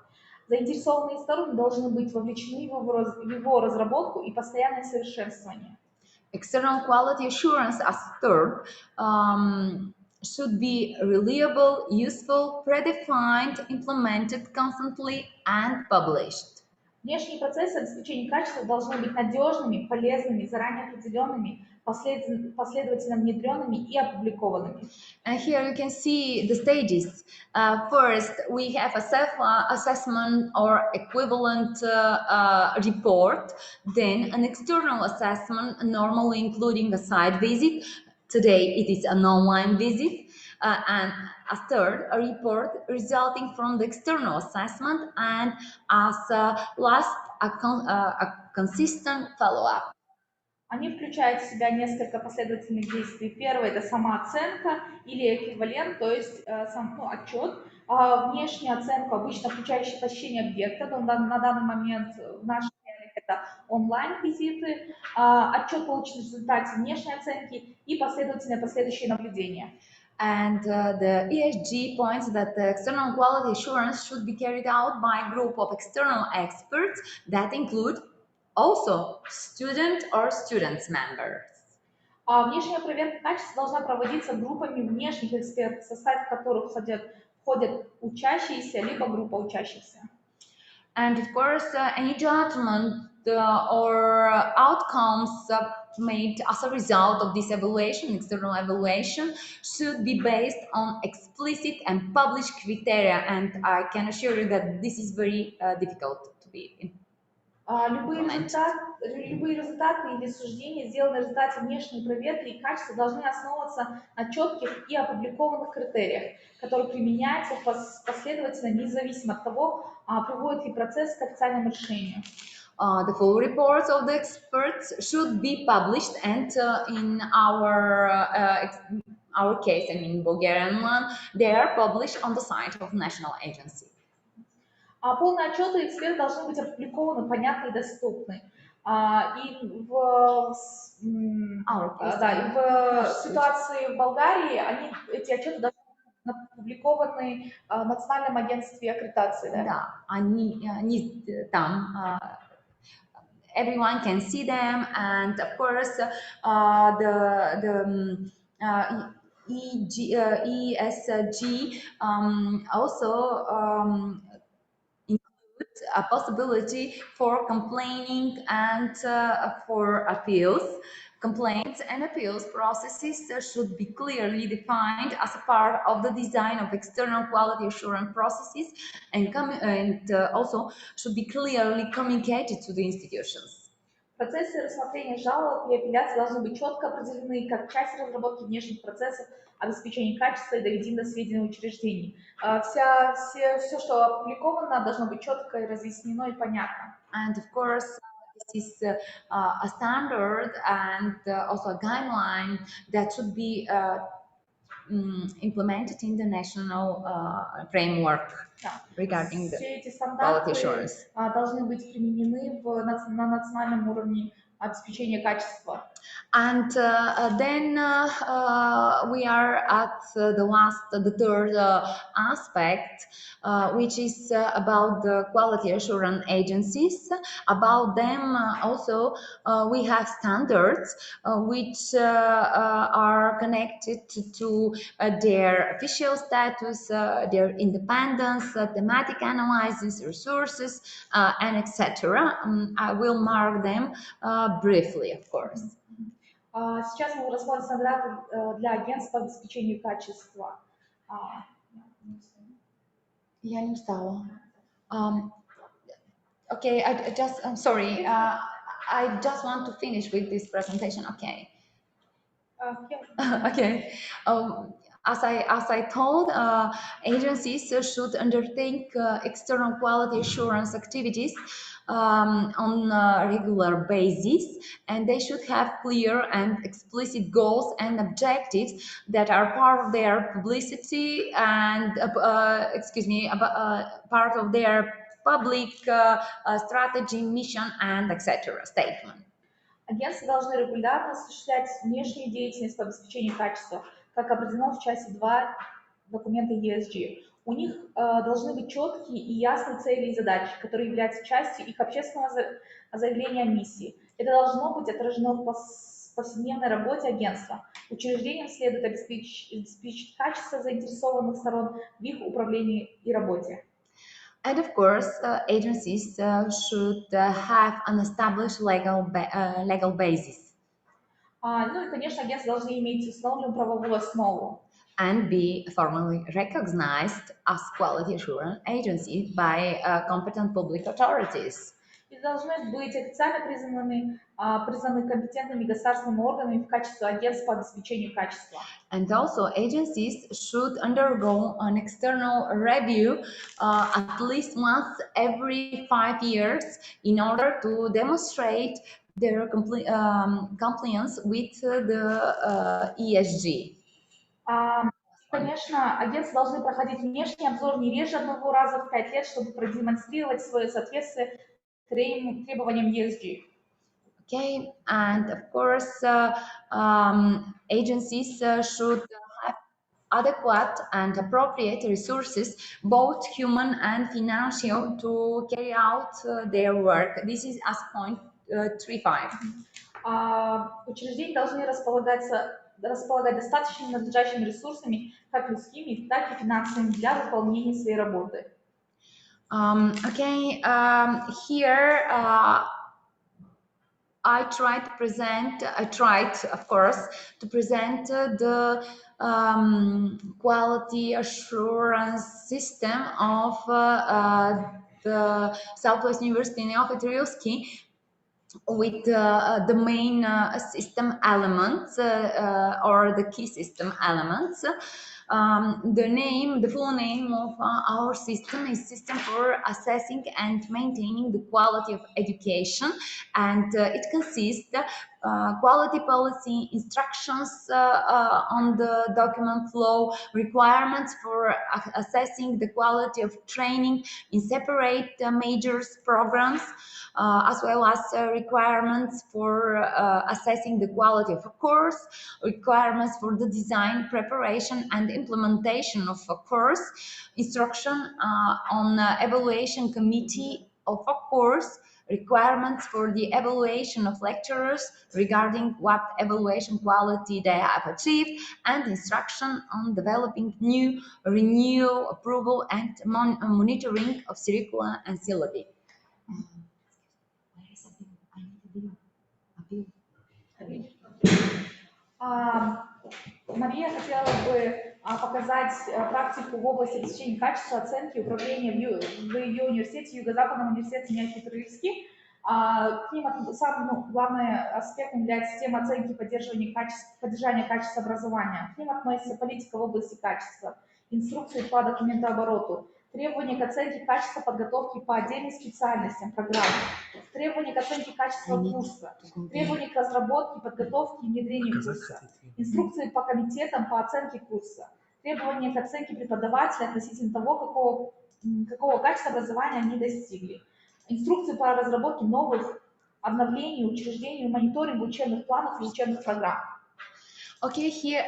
Заинтересованные стороны должны быть вовлечены в его разработку и постоянное совершенствование. External quality assurance as third should be reliable, useful, predefined, implemented constantly, and published. Внешние процессы обеспечения качества должны быть надежными, полезными, заранее определенными, последовательно внедренными и опубликованными. And here you can see the stages. First, we have a self-assessment or equivalent report, then an external assessment, normally including a site visit. Today, it is an online visit. And a third, a report resulting from the external assessment, and as last, a consistent follow-up. Они включают в себя несколько последовательных действий. Первое – это самооценка или эквивалент, то есть отчет. Внешняя оценка, обычно включающая посещение объекта, но на данный момент в наших реалиях это онлайн-визиты, отчет получен в результате внешней оценки и последующие наблюдения. And the ESG points that the external quality assurance should be carried out by a group of external experts that include also student or students members. Внешняя проверка качества должна проводиться группами внешних экспертов, в состав которых входят учащиеся, либо группа учащихся. And of course, any judgment or outcomes made as a result of this evaluation, external evaluation, should be based on explicit and published criteria. And I can assure you that this is very difficult to be Любые результаты или суждения, сделанные в результате внешней проверки и качества, должны основываться на четких и опубликованных критериях, которые применяются последовательно, независимо от того, приводит ли процесс к официальному решению. The full reports of the experts should be published, and in our case, and in Bulgarian one, they are published on the site of national agency. Полные отчеты экспертов должны быть опубликованы, понятны и доступны. И в ситуации в Болгарии эти отчеты должны быть опубликованы в Национальном агентстве аккредитации. Да, они там. Everyone can see them, and of course, the ESG also includes a possibility for complaining and for appeals. Complaints and appeals processes should be clearly defined as a part of the design of external quality assurance processes, and also should be clearly communicated to the institutions. Процессы рассмотрения жалоб и апелляций должны быть четко определены как часть разработки внешних процессов обеспечения качества и доведены до сведения учреждений. Все, что опубликовано, должно быть четко и разъяснено и понятно. And of course, this is a standard and also a guideline that should be implemented in the national framework regarding the Все эти quality стандарты assurance. должны быть применены на национальном уровне обеспечения качества. And then we are at the third aspect, which is about the quality assurance agencies. About them also, we have standards which are connected to their official status, their independence, thematic analysis, resources, and etc. I will mark them briefly, of course. Сейчас мы рассмотрим стандарты для агентств по обеспечению качества. Я не устала. Okay, I'm sorry. I just want to finish with this presentation. Okay. Okay. as I told, agencies should undertake external quality assurance activities on a regular basis, and they should have clear and explicit goals and objectives that are part of their publicity and part of their public strategy, mission, and etc. statement. Агентства должны регулярно осуществлять внешнюю деятельность по обеспечению качества, как определено в части 2 документа ESG. У них должны быть четкие и ясные цели и задачи, которые являются частью их общественного заявления о миссии. Это должно быть отражено в повседневной работе агентства. Учреждениям следует обеспечить качество заинтересованных сторон в их управлении и работе. And of course, agencies should have an established legal basis. Ну и, конечно, агентства должны иметь установленную правовую основу. And be formally recognized as quality assurance agency by competent public authorities. И должны быть официально признаны компетентными государственными органами в качестве агентств по обеспечению качества. And also, agencies should undergo an external review at least once every 5 years in order to demonstrate their compliance with the ESG. Конечно, агентства должны проходить внешний обзор не реже одного раза в 5 лет, чтобы продемонстрировать свое соответствие требованиям ESG. Okay, and of course, agencies should have adequate and appropriate resources, both human and financial, to carry out their work. This is as point 3.5. Учреждения должны располагать достаточными надлежащими ресурсами, как людскими, так и финансовыми, для выполнения своей работы. Here I tried, of course, to present the quality assurance system of the Southwest University in Alpha-Trilski with the main system elements or the key system elements. The full name of our system is System for Assessing and Maintaining the Quality of Education, and it consists quality policy, instructions on the document flow, requirements for assessing the quality of training in separate majors programs, as well as requirements for assessing the quality of a course, requirements for the design, preparation, and implementation of a course, instruction on evaluation committee of a course, requirements for the evaluation of lecturers regarding what evaluation quality they have achieved, and instruction on developing new renewal, approval, and monitoring of curricula and syllabi. Мария хотела бы показать практику в области обеспечения качества оценки управления в ее университете, Юго-Западном университете имени Петрильски. К ним главный аспект является система оценки и поддержания качества образования. К ним относится политика в области качества, инструкции по документообороту, требования к оценке качества подготовки по отдельным специальностям программы, требования к оценке качества курса, требования к разработке, подготовке и внедрению курса, инструкции по комитетам по оценке курса, требования к оценке преподавателя относительно того, какого качества образования они достигли, инструкции по разработке новых обновлений, учреждений, мониторингу учебных планов и учебных программ. Okay, here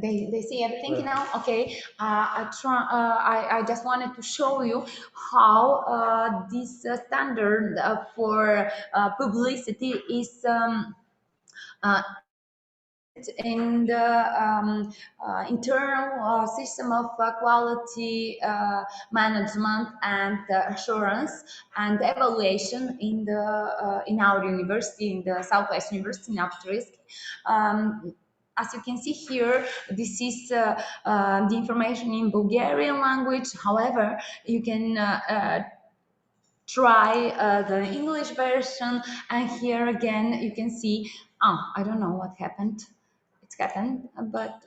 they see everything now. Okay, I just wanted to show you how this standard for publicity is in the internal system of quality management and assurance and evaluation in our university, in the Southwest University in Alpha-Trilski. As you can see here, this is the information in Bulgarian language. However, you can try the English version, and here again you can see, I don't know what happened. It's happened, but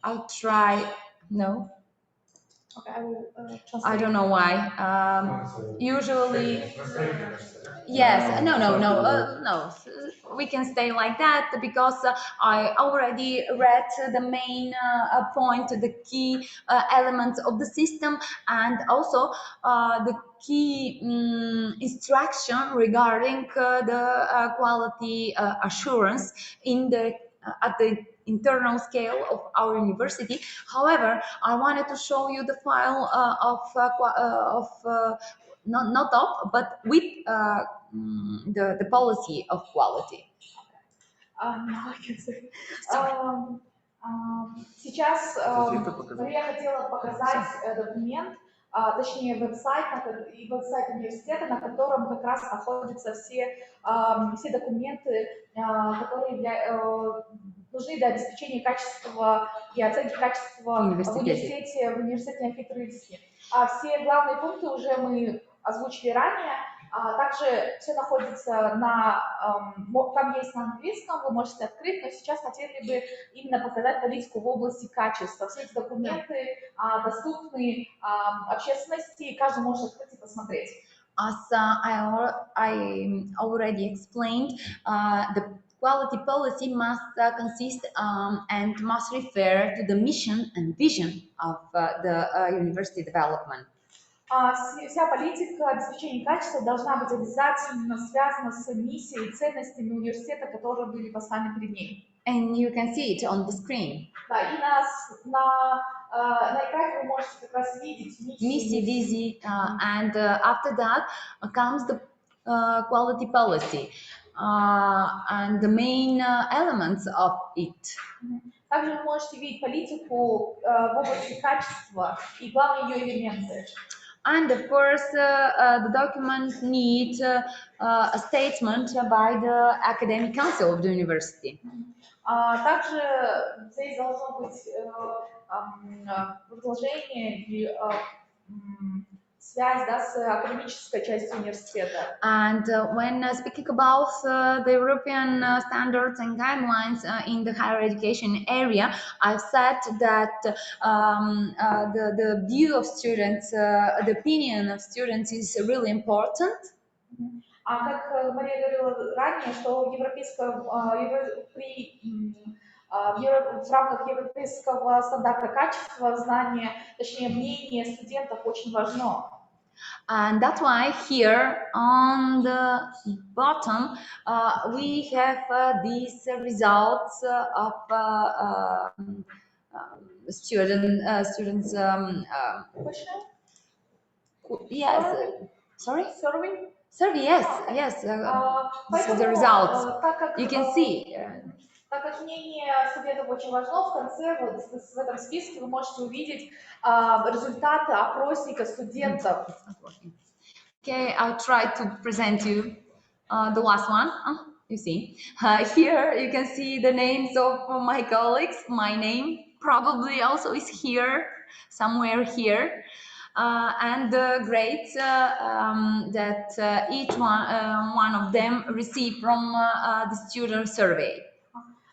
I'll try. No, Okay, I will I translate. don't know why. Usually, yes. No. We can stay like that because I already read the main point, the key elements of the system, and also the key instruction regarding the quality assurance in the at the internal scale of our university. However, I wanted to show you the file not of, but with the policy of quality. Сейчас Это показать. Мария хотела показать документ, точнее веб-сайт университета, на котором как раз находятся все документы, которые нужны для обеспечения качества и оценки качества в университете архитектуры. Все главные пункты уже мы озвучили ранее. Также все находится там есть на английском, вы можете открыть, но сейчас хотели бы именно показать политику в области качества. Все эти документы доступны общественности, и каждый может открыть и посмотреть. As I already explained, the quality policy must consist and must refer to the mission and vision of the university development. Вся политика обеспечения качества должна быть обязательно связана с миссией и ценностями университета, которые были поставлены перед ней. And you can see it on the screen. Да, и на экране вы можете как раз видеть миссию, визию, and after that comes the quality policy and the main elements of it. Также вы можете видеть политику в области качества и главные ее элементы. And of course, the document needs a statement by the academic council of the university. Также здесь должно быть продолжение и связь с академической частью университета. And when speaking about the European standards and guidelines in the higher education area, I've said that the view of students, the opinion of students is really important. Как Мария говорила ранее, что в рамках европейского стандарта качества знания, точнее мнение студентов очень важно. And that's why here on the bottom we have these results of students. Yes. Sorry. Survey. Yes. This is the results. You can see. Так как мнение студентов очень важно, в конце в этом списке вы можете увидеть результаты опросника студентов. Okay, I'll try to present you the last one. You see, here you can see the names of my colleagues. My name probably also is here, somewhere here. And the grades that each one of them received from the student survey.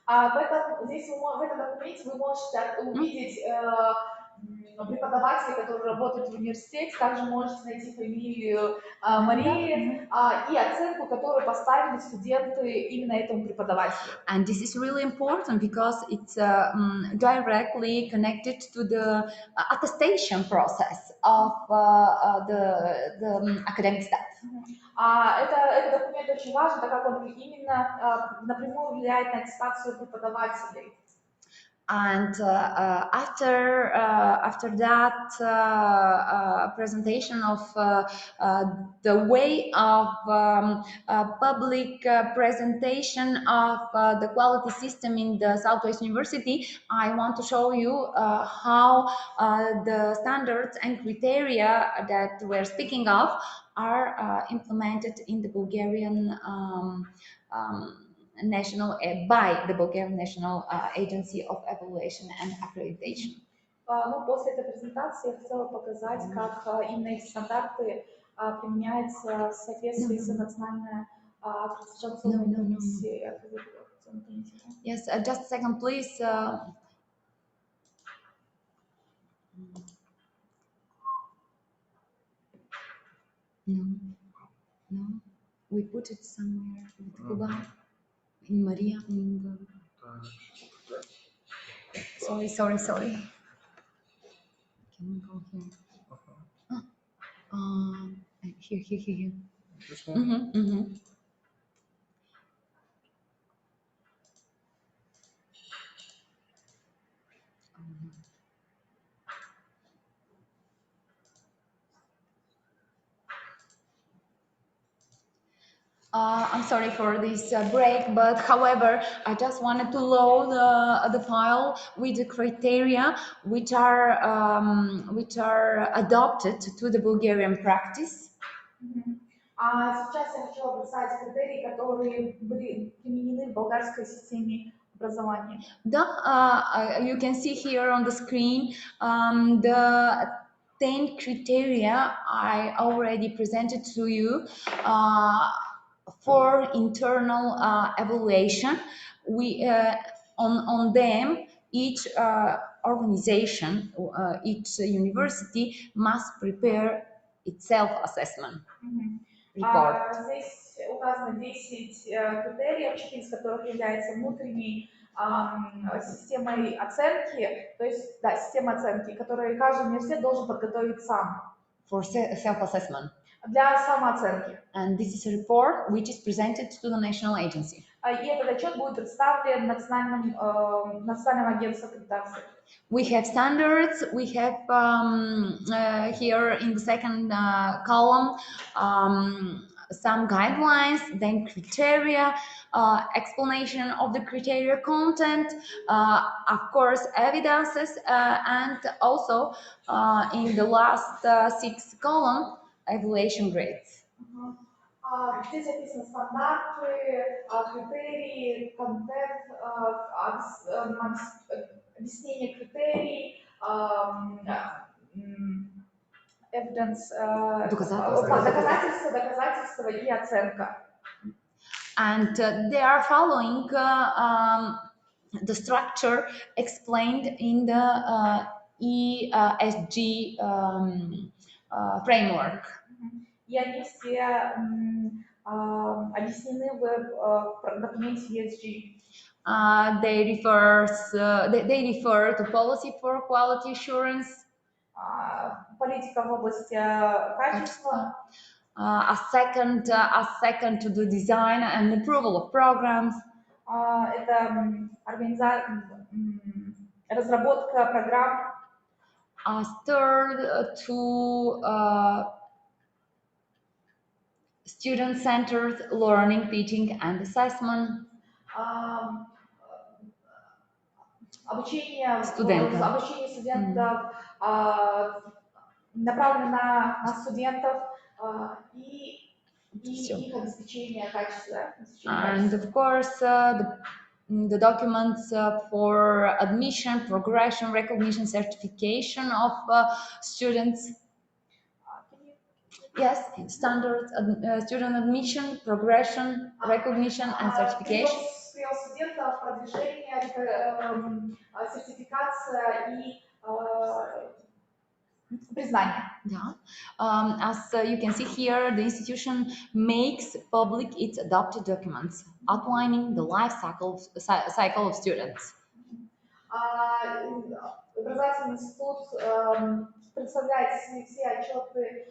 В этом документе вы можете увидеть преподавателей, которые работают в университете, также можете найти фамилию Марии и оценку, которую поставили студенты именно этому преподавателю. And this is really important because it's directly connected to the attestation process of the academic staff. Этот документ очень важен, так как он именно напрямую влияет на аттестацию преподавателей. And after that presentation of the way of public presentation of the quality system in the Southwest University, I want to show you how the standards and criteria that we're speaking of are implemented in the Bulgarian by the Bulgarian National Agency of Evaluation and Accreditation. После этой презентации я хотела показать, как именно эти стандарты применяются в соответствии с национальной аккредитационной комиссией. Yes, just a second, please. No, no. We put it somewhere with Kuba, in Maria, in the... Sorry. Can we go here? Here. This one? I'm sorry for this break, but however, I just wanted to load the file with the criteria which are adopted to the Bulgarian practice. Сейчас я хочу описать критерии, которые были применены в болгарской системе образования. You can see here on the screen the 10 criteria I already presented to you for internal evaluation. We on them, each organization, each university must prepare its self-assessment report. Здесь указано 10 критериев, 4 из которых являются внутренней системой оценки, то есть, да, система оценки, которую каждый университет должен подготовить сам. For self-assessment. Для самооценки. And this is a report which is presented to the national agency. И этот отчет будет представлен национальным агентством аккредитации. We have standards. We have here in the second column some guidelines, then criteria, explanation of the criteria content, of course evidences, and also in the last 6th column, evaluation grades. Здесь описаны стандарты, критерии, контент, объяснение критерий, evidence, доказательства и оценка. And they are following the structure explained in the ESG framework. И они все объяснены в документе ESG. They refer to policy for quality assurance. Политика в области качества. A second to the design and approval of programs. Это разработка программ. Third to student-centered learning, teaching and assessment. Обучение студентов, направлено на студентов и их обеспечение качества. And of course, the documents for admission, progression, recognition, certification of students. Yes, standard student admission, progression, recognition and certification. Прием студентов, продвижение, сертификация и признание. Yeah. As you can see here, the institution makes public its adopted documents outlining the life cycle of students. Образовательный институт представляет все отчеты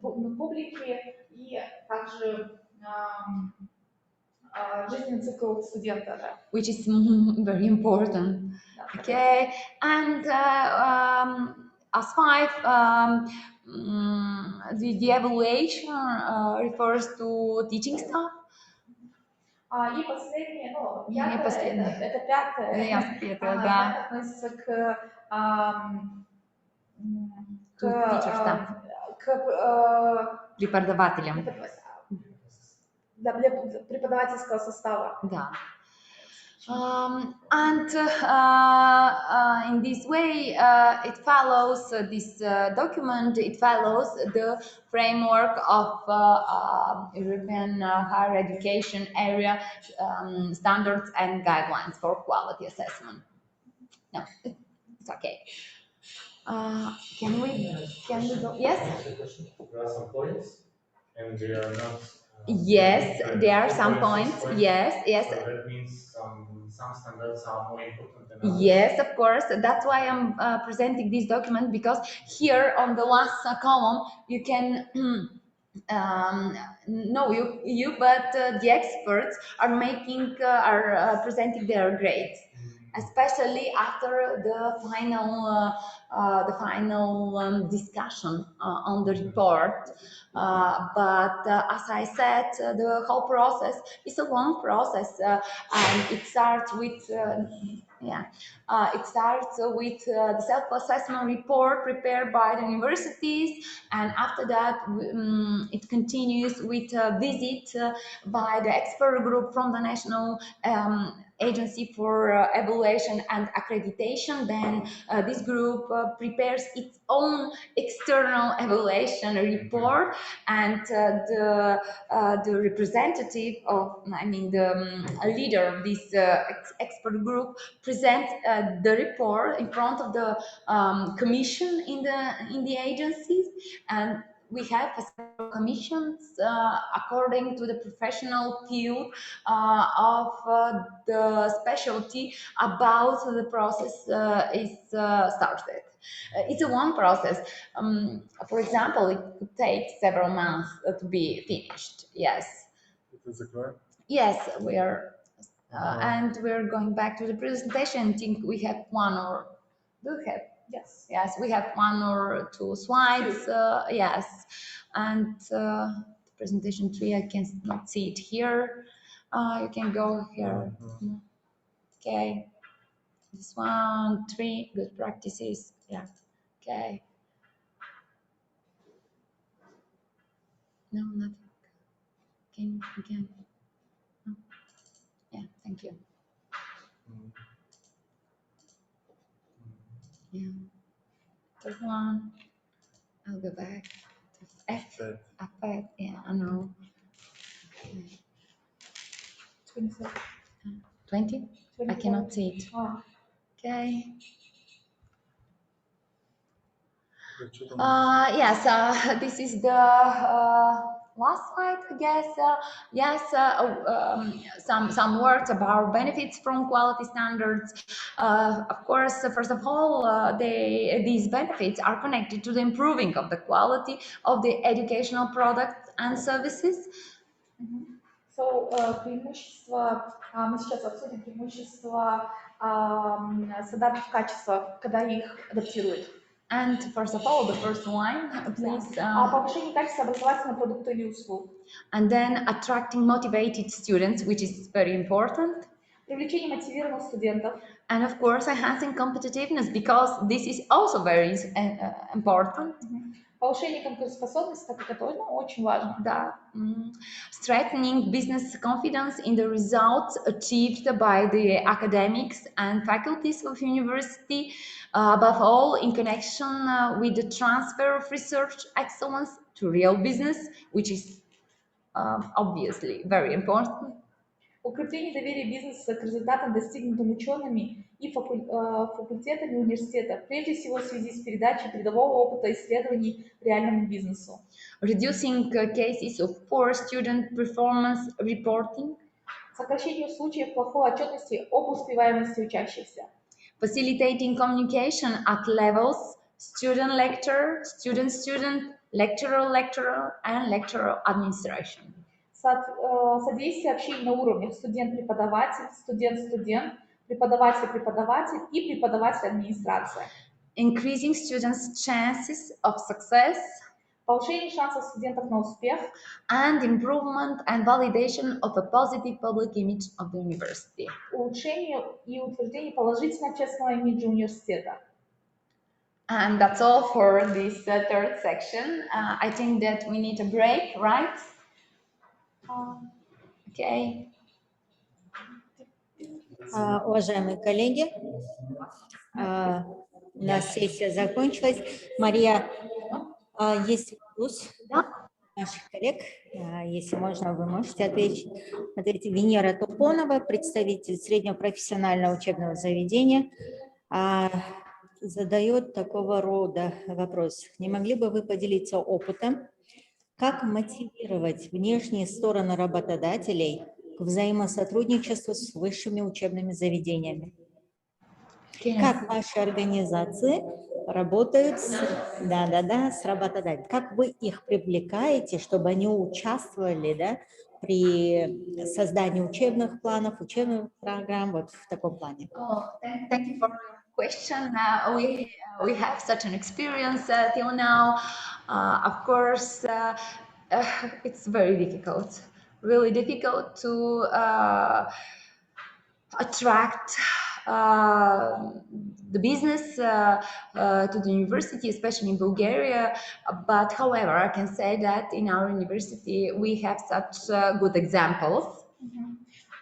публике и также жизненный цикл студента. Which is very important. Okay, and as 5, the evaluation refers to teaching staff. И последнее, это пятое, да. относится к преподавателям. Для преподавательского состава. Да. And in this way, it follows this document. It follows the framework of European higher education area standards and guidelines for quality assessment. No, it's okay. Can we go? Yes? There are some points, and they are not. Yes, there are some points. Yes, yes. So that means some standards are more important than others. Yes, of course. That's why I'm presenting this document, because here on the last column you can no, but the experts are presenting their grades, especially after the final discussion on the report. But as I said, the whole process is a long process, and it starts with. It starts with the self-assessment report prepared by the universities, and after that it continues with a visit by the expert group from the National Agency for Evaluation and Accreditation. Then this group prepares its own external evaluation report, and the representative of, the leader of this expert group presents the report in front of the commission in the agencies, and we have several commissions according to the professional field of the specialty about the process is started. It's a long process. For example, it could take several months to be finished. Yes. Is it correct? Yes, we are. And we're going back to the presentation. I think we have yes, we have one or two slides. Yes, and the presentation 3, I cannot see it here. You can go here. Okay, this 1, 3, good practices. Yeah, okay. No, nothing. Again. No. Yeah, thank you. Yeah. Third one. I'll go back. F. Yeah, I know. 20? I cannot see it. Okay. Yes, this is the last slide, I guess. Yes, some words about benefits from quality standards. Of course, first of all, these benefits are connected to the improving of the quality of the educational products and services. So, преимущества, мы сейчас обсудим преимущества стандартов качества, когда их адаптируют. And first of all, the first one, please. Повышение качества образовательного продукта или услуг. And then attracting motivated students, which is very important. Привлечение мотивированных студентов. And of course, enhancing competitiveness, because this is also very important. Повышение конкурентоспособности, так как это очень важно. Да. Strengthening business confidence in the results achieved by the academics and faculties of university, above all in connection with the transfer of research excellence to real business, which is obviously very important. Укрепление доверия бизнеса к результатам, достигнутым учеными и факультетами университета, прежде всего в связи с передачей передового опыта исследований реальному бизнесу. Reducing cases of poor student performance reporting. Сокращение случаев плохой отчетности об успеваемости учащихся. Facilitating communication at levels student-lecturer, student-student, lecturer-lecturer, and lecturer administration. Содействие общению на уровнях студент-преподаватель, студент-студент, преподаватель-преподаватель и преподаватель-администрация. Increasing students' chances of success. Повышение шансов студентов на успех. And improvement and validation of a positive public image of the university. Улучшение и утверждение положительного общественного имиджа университета. And that's all for this third section. I think that we need a break, right? Okay. Уважаемые коллеги, у нас сессия закончилась. Мария, есть вопрос наших коллег, если можно, вы можете ответить. Смотрите, Венера Тупонова, представитель среднего профессионального учебного заведения. задает такого рода вопрос. Не могли бы вы поделиться опытом, как мотивировать внешние стороны работодателей к взаимосотрудничеству с высшими учебными заведениями? Как ваши организации работают с работодателями? Как вы их привлекаете, чтобы они участвовали, да, при создании учебных планов, учебных программ, вот в таком плане? Oh, thank you for your question. We have such an experience till now. Of course, it's very difficult, really difficult to attract the business to the university, especially in Bulgaria. But however, I can say that in our university we have such good examples.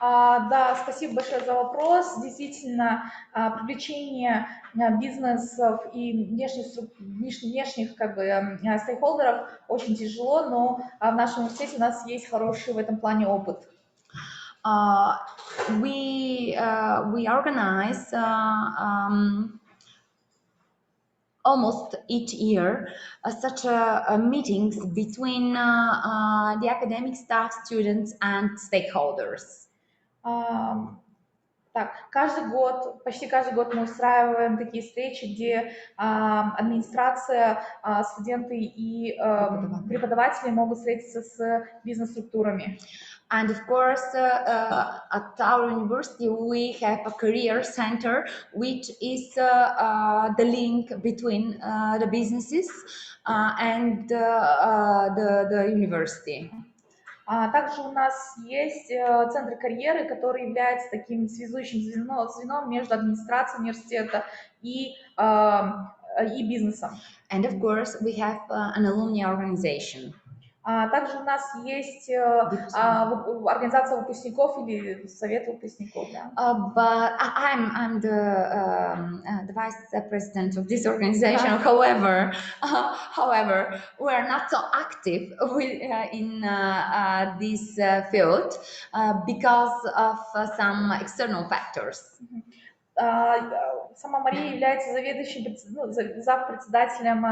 Да, спасибо большое за вопрос. Действительно, привлечение бизнесов и внешних как бы, стейкхолдеров очень тяжело, но в нашем университете у нас есть хороший в этом плане опыт. We organize almost each year such meetings between the academic staff, students, and stakeholders. Так, почти каждый год мы устраиваем такие встречи, где администрация, студенты и преподаватели могут встретиться с бизнес-структурами. And of course, at our university, we have a career center, which is the link between the businesses and the university. Также у нас есть центр карьеры, который является таким связующим звеном между администрацией университета и бизнесом. And of course, we have an alumni organization. Также у нас есть организация выпускников или совет выпускников. But I'm the vice president of this organization. However, we are not so active in this field because of some external factors. Сама Мария является заведующим, председателем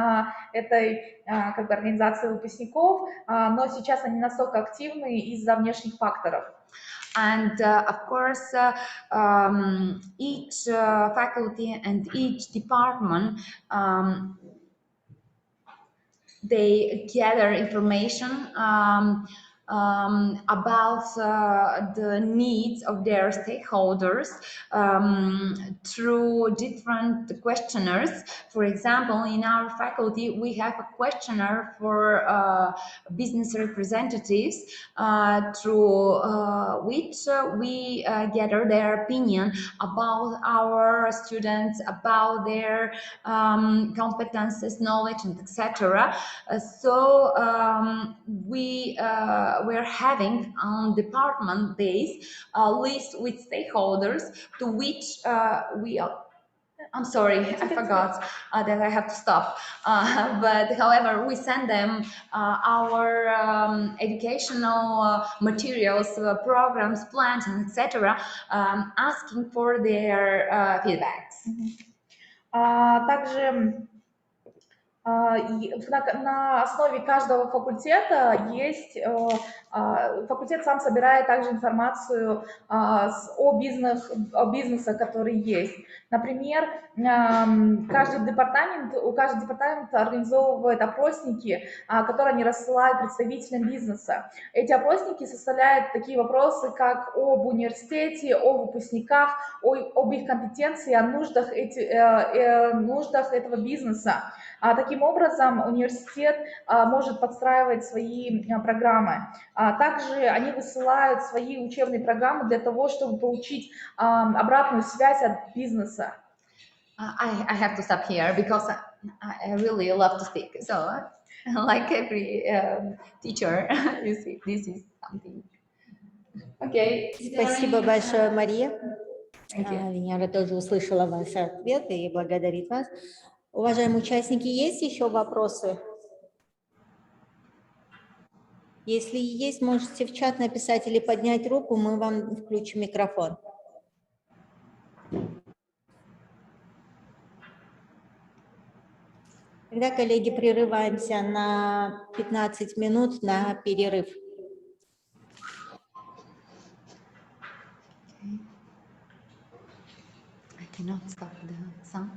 этой как бы, организации выпускников, но сейчас они настолько активны из-за внешних факторов. And of course, each faculty and each department they gather information about the needs of their stakeholders through different questionnaires. For example, in our faculty, we have a questionnaire for business representatives through which we gather their opinion about our students, about their competences, knowledge, and etc. So we're having on department base a list with stakeholders to which I'm sorry, I forgot that I have to stop. But however, we send them our educational materials, programs, plans, and etc., asking for their feedbacks. Также на основе каждого факультета есть, факультет сам собирает также информацию о бизнесах, которые есть. Например, у каждого департамента организовывает опросники, которые они рассылают представителям бизнеса. Эти опросники составляют такие вопросы, как об университете, о выпускниках, об их компетенции, о нуждах этого бизнеса. Таким образом, университет может подстраивать свои программы. Также они высылают свои учебные программы для того, чтобы получить обратную связь от бизнеса. I have to stop here because I really love to speak. So, like every teacher, you see, this is something. Okay. Спасибо большое, Мария. Венера тоже услышала ваш ответ и благодарит вас. Уважаемые участники, есть еще вопросы? Если есть, можете в чат написать или поднять руку, мы вам включим микрофон. Тогда, коллеги, прерываемся на 15 минут на перерыв. I cannot stop the sound.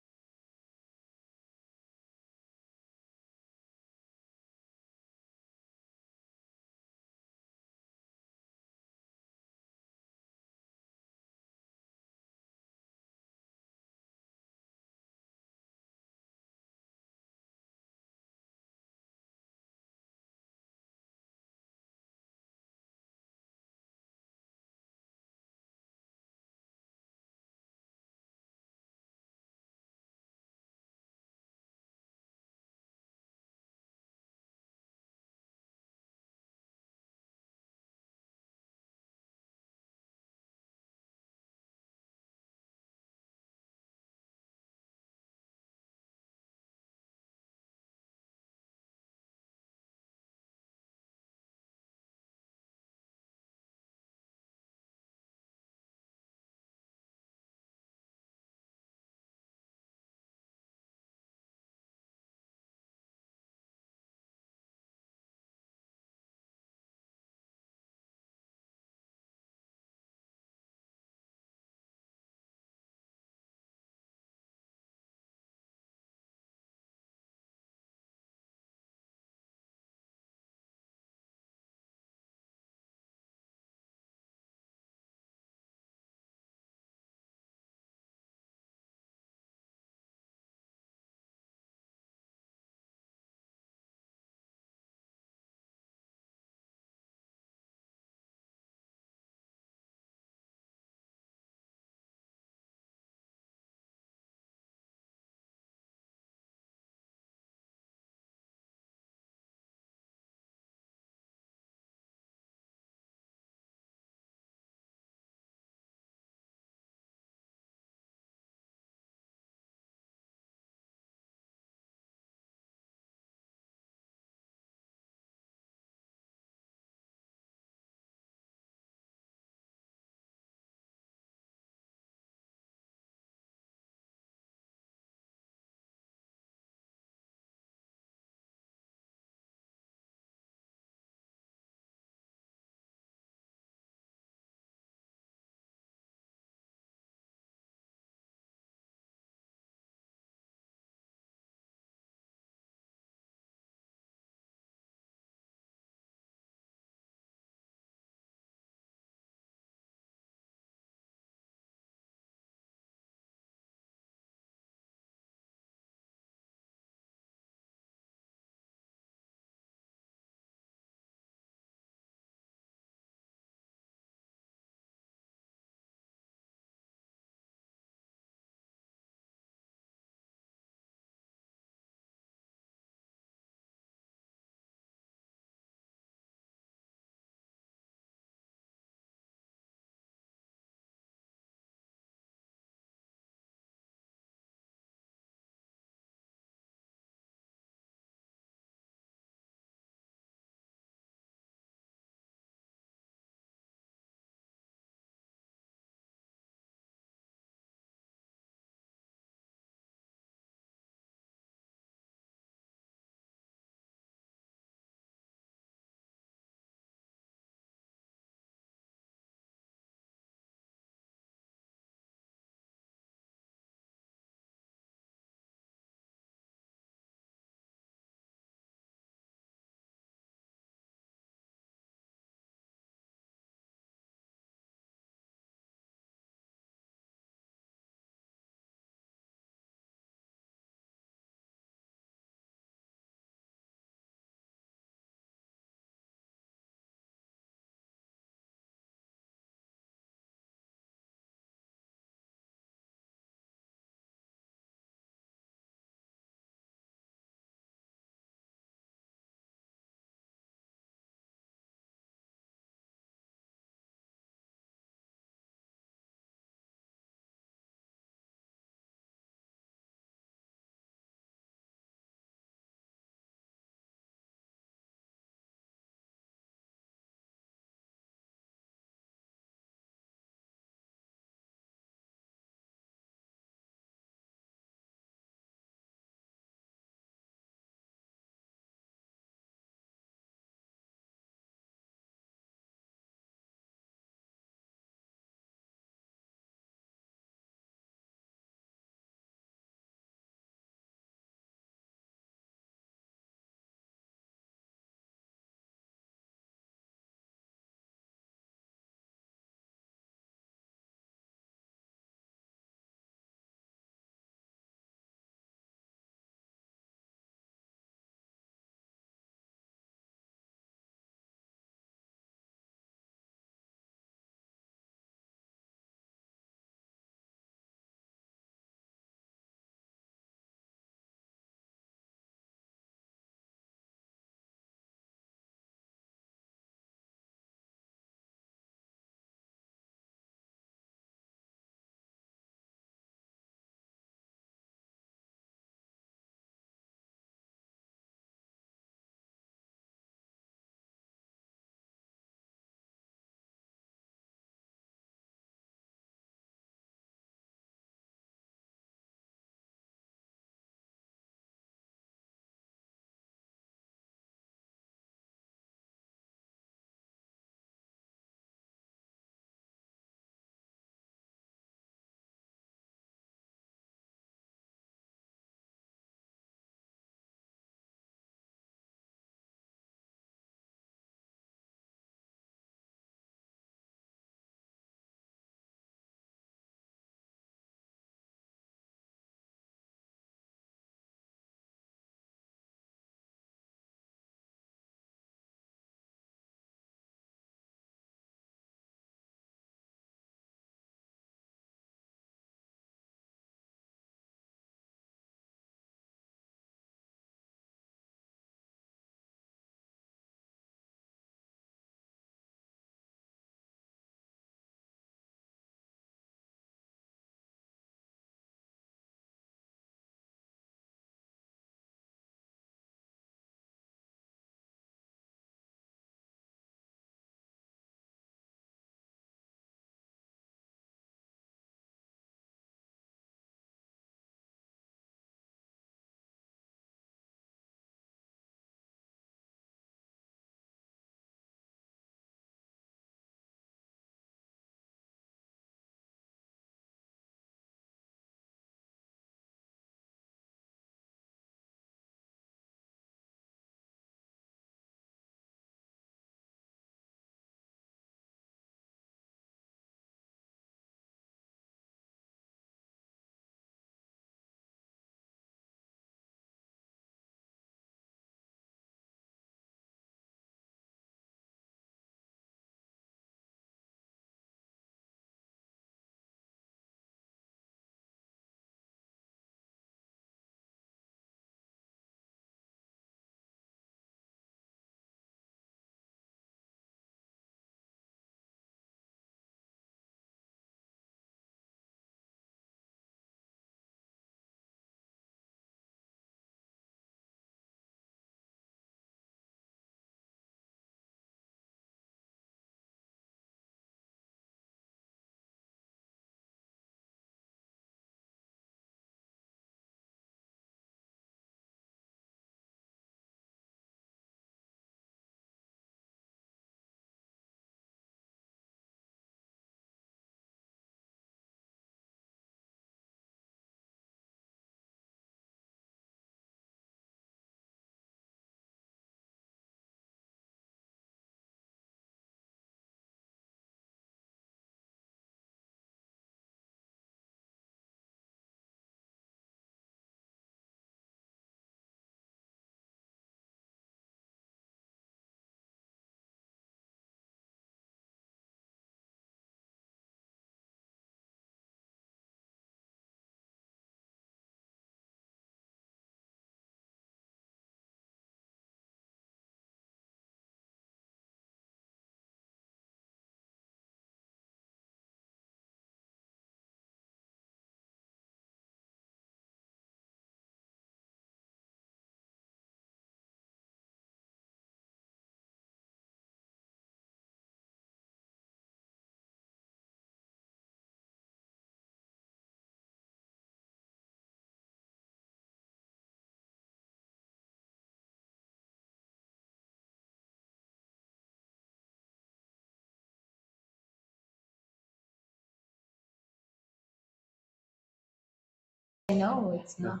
know it's not.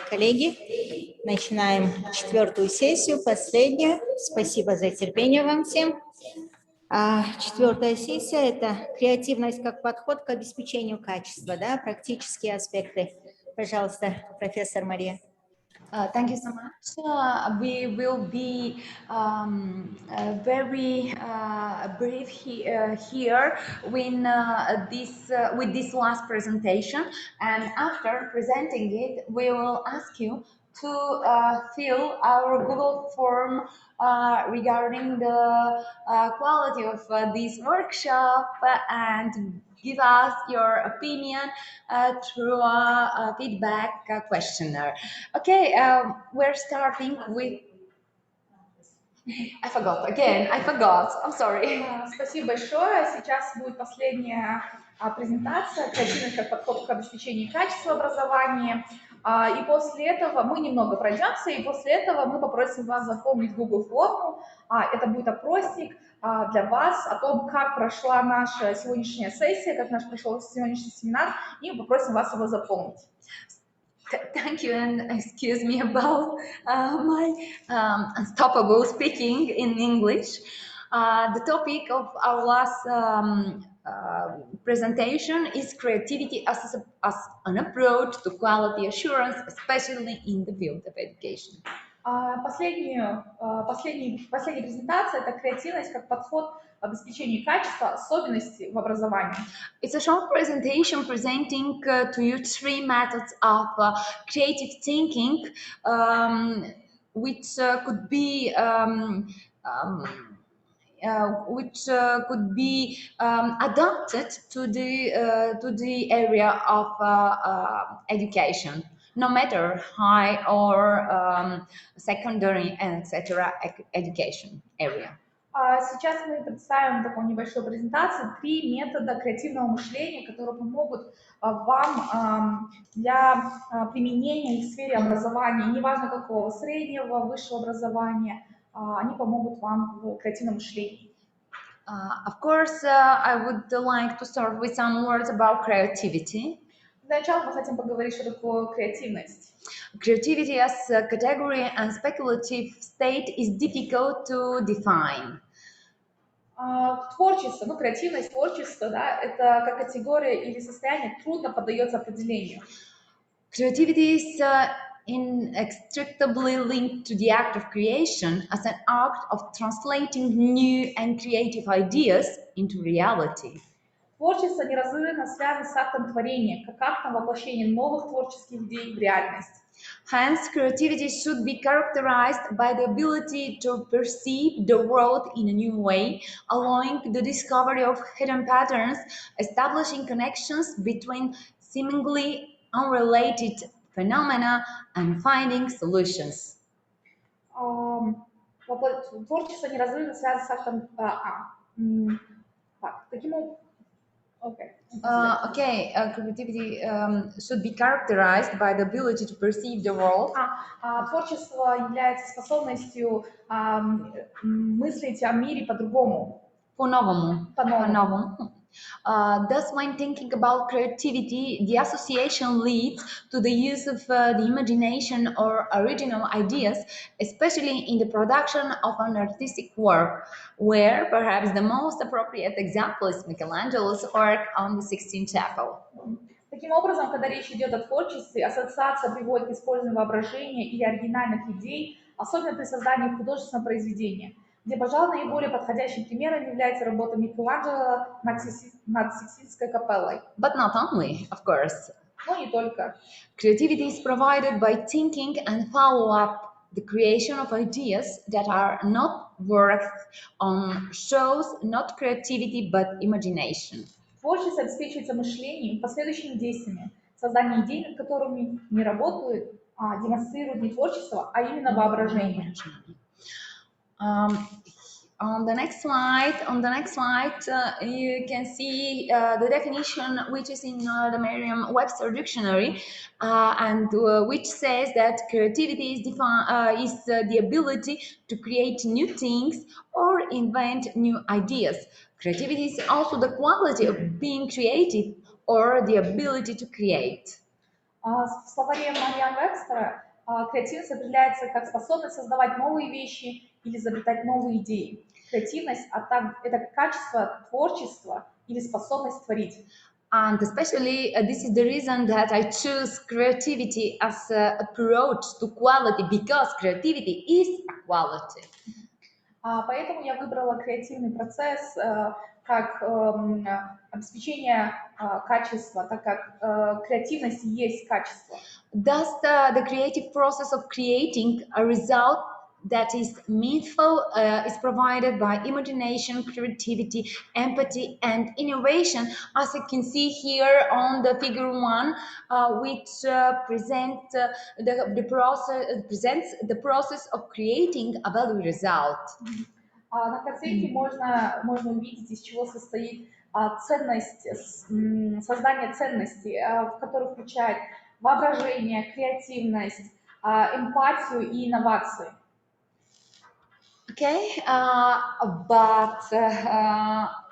Коллеги, начинаем 4-ю сессию, последнюю. Спасибо за терпение вам всем. 4-я сессия – это креативность как подход к обеспечению качества, да, практические аспекты. Пожалуйста, профессор Мария. Thank you so much. We will be very brief here when, with this last presentation, and after presenting it, we will ask you to fill our Google form regarding the quality of this workshop and give us your opinion through a feedback questionnaire. Okay, we're starting with... I forgot again. I forgot. I'm sorry. Спасибо большое. Сейчас будет последняя презентация «Креативность как подход к обеспечению качества образования». И после этого мы немного пройдемся, и после этого мы попросим вас заполнить Google форму. Это будет опросник для вас о том, как прошла наша сегодняшняя сессия, как наш прошел сегодняшний семинар, и мы попросим вас его заполнить. Thank you, and excuse me about my unstoppable speaking in English. The topic of our last presentation is creativity as an approach to quality assurance, especially in the field of education. Последняя презентация – это креативность как подход к обеспечению качества, особенности в образовании. It's a short presentation presenting to you 3 methods of creative thinking, which could be adapted to the area of education, no matter high or secondary and etc. education area. Сейчас мы представим такую небольшую презентацию 3 метода креативного мышления, которые помогут вам для применения их в сфере образования, неважно какого, среднего, высшего образования, они помогут вам в креативном мышлении. Of course, I would like to start with some words about creativity. Для начала мы хотим поговорить, что такое креативность. Creativity as a category and speculative state is difficult to define. Творчество, креативность, творчество, да, это как категория или состояние трудно поддается определению. Creativity is inextricably linked to the act of creation as an act of translating new and creative ideas into reality. Творчество неразрывно связано с актом творения, как актом воплощения новых творческих идей в реальность. Hence, creativity should be characterized by the ability to perceive the world in a new way, allowing the discovery of hidden patterns, establishing connections between seemingly unrelated phenomena, and finding solutions. Творчество неразрывно связано с актом... так, таким образом... Creativity should be characterized by the ability to perceive the world. Творчество является способностью мыслить о мире по-другому. По-новому. Thus, when thinking about creativity, the association leads to the use of the imagination or original ideas, especially in the production of an artistic work, where perhaps the most appropriate example is Michelangelo's work on the Sixtine Chapel. Таким образом, когда речь идет о творчестве, ассоциация приводит к использованию воображения или оригинальных идей, особенно при создании художественного произведения, где, пожалуй, наиболее подходящим примером является работа Микеланджело над Сикстинской капеллой. But not only, of course. Но не только. Creativity is provided by thinking and follow up the creation of ideas that are not worked on shows not creativity but imagination. Творчество обеспечивается мышлением, последующими действиями. Создание идей, над которыми не работают, демонстрирует не творчество, а именно воображение. On the next slide, you can see the definition, which is in the Merriam-Webster dictionary, and which says that creativity is the ability to create new things or invent new ideas. Creativity is also the quality of being creative or the ability to create. В словаре Мерриам-Вебстера креативность определяется как способность создавать новые вещи или изобретать новые идеи. Креативность – это качество творчества или способность творить. And especially this is the reason that I choose creativity as an approach to quality, because creativity is a quality. Поэтому я выбрала креативный процесс как обеспечение качества, так как креативность есть качество. Thus, the creative process of creating a result that is meaningful is provided by imagination, creativity, empathy, and innovation, as you can see here on the figure 1, which presents the process of creating a value result. На картинке можно увидеть, из чего состоит ценность, создание ценности, в которую включает воображение, креативность, эмпатию и инновации. Okay, but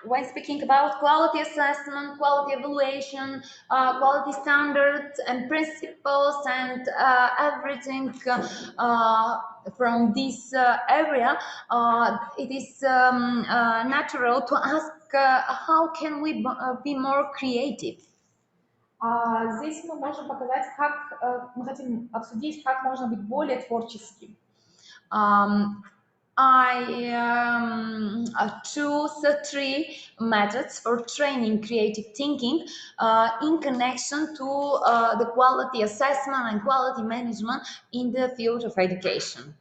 when speaking about quality assessment, quality evaluation, quality standards and principles and everything from this area, it is natural to ask how can we be more creative? Здесь мы можем показать, как мы хотим обсудить, как можно быть более творческим. I choose 3 methods for training creative thinking in connection to the quality assessment and quality management in the field of education.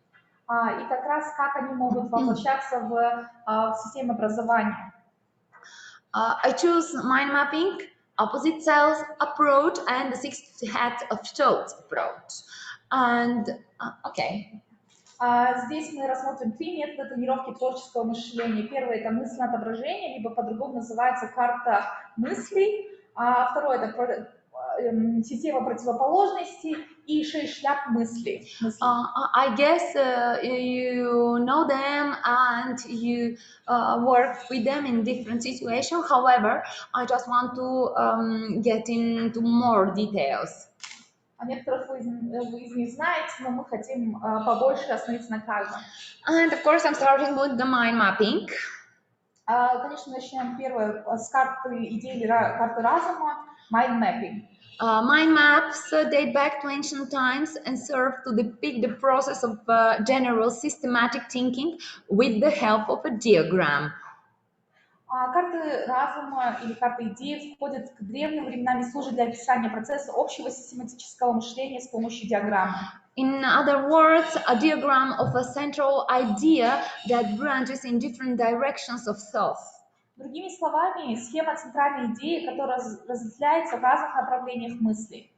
И как раз как они могут воплощаться в системе образования. I choose mind mapping, opposite cells approach, and the 6 heads of thought approach. And okay. Здесь мы рассмотрим 3 метода тренировки творческого мышления. Первый – это мысленное отображение, либо по-другому называется карта мыслей. Второе – это система противоположностей и 6 шляп мыслей. I guess you know them and you work with them in different situations. However, I just want to get into more details. Некоторых вы из них знаете, но мы хотим побольше остановиться на каждом. And of course, I'm starting with the mind mapping. Конечно, начнем первое с карты идей или карты разума, mind mapping. Mind maps date back to ancient times and serve to depict the process of general systematic thinking with the help of a diagram. Карты разума или карты идей входят к древним временам и служат для описания процесса общего систематического мышления с помощью диаграммы. In other words, a diagram of a central idea that branches in different directions of self. Другими словами, схема центральной идеи, которая разветвляется в разных направлениях мысли.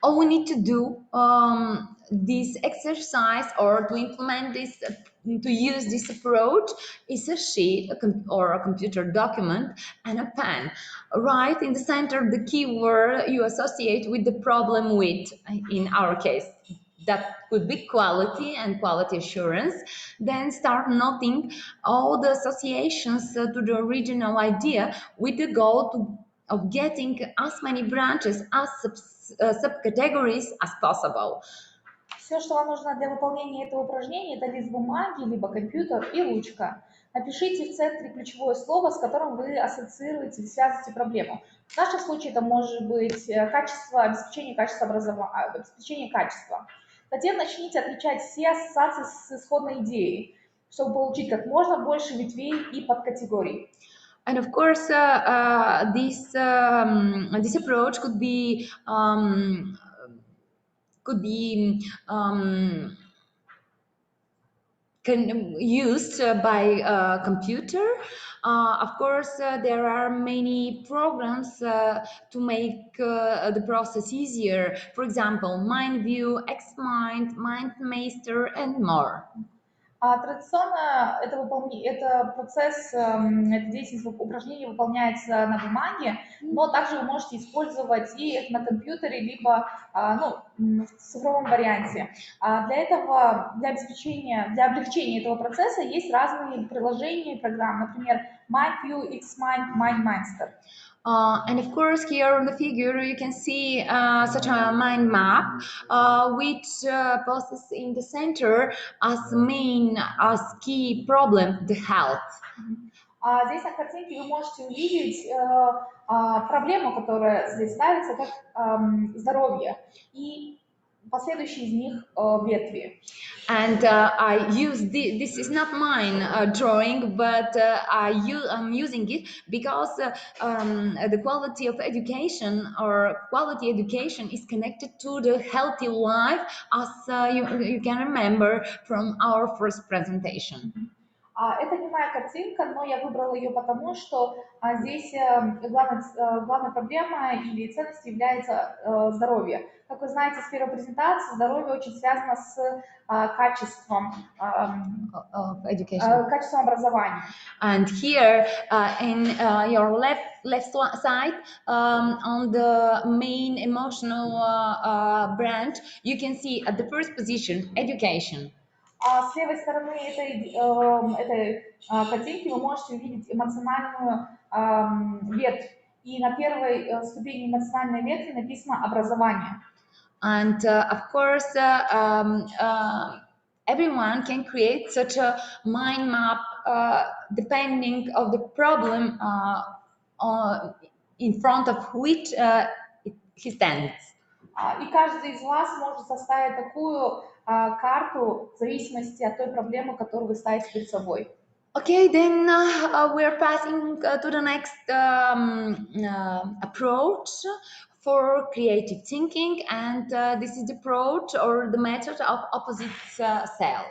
All we need to do this exercise or to implement this, to use this approach, is a sheet or a computer document and a pen. Write in the center the keyword you associate with the problem with, in our case. That could be quality and quality assurance. Then start noting all the associations to the original idea with the goal of getting as many branches as subcategories as possible. Все, что вам нужно для выполнения этого упражнения, это лист бумаги, либо компьютер и ручка. Напишите в центре ключевое слово, с которым вы ассоциируете, связываете проблему. В нашем случае это может быть качество, обеспечение качества. Затем начните отмечать все ассоциации с исходной идеей, чтобы получить как можно больше ветвей и подкатегорий. And of course, this approach could be used by a computer. Of course, there are many programs to make the process easier. For example, MindView, XMind, MindMeister, and more. Традиционно это процесс, эта деятельность, упражнение выполняется на бумаге, но также вы можете использовать и это на компьютере, либо в цифровом варианте. Для облегчения этого процесса есть разные приложения и программы, например, MindView, XMind, MindMeister. And of course, here on the figure, you can see such a mind map, which poses in the center as key problem, the health. Здесь на картинке вы можете увидеть проблему, которая здесь ставится как здоровье, и последующие из них ветви. And I use this is not mine drawing, but I'm using it because the quality of education or quality education is connected to the healthy life, as you can remember from our first presentation. Это не моя картинка, но я выбрала ее потому, что здесь главная проблема или ценность является здоровье. Как вы знаете, с первой презентации здоровье очень связано с качеством образования. And here in your left side, on the main emotional branch, you can see at the first position, education. С левой стороны этой картинки вы можете увидеть эмоциональную ветвь. И на первой ступени эмоциональной ветви написано «образование». And of course, everyone can create such a mind map depending of the problem in front of which he stands. И каждый из вас может составить такую карту в зависимости от той проблемы, которую вы ставите перед собой. Okay, then we're passing to the next approach for creative thinking, and this is the approach or the method of opposite cell.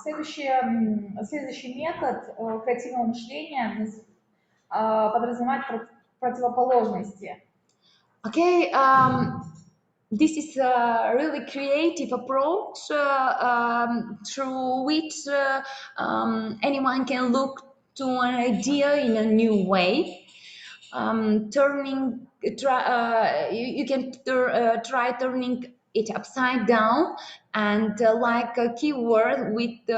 Следующий метод креативного мышления подразумевает противоположности. Okay, this is a really creative approach through which anyone can look to an idea in a new way. You can try turning it upside down and like a keyword with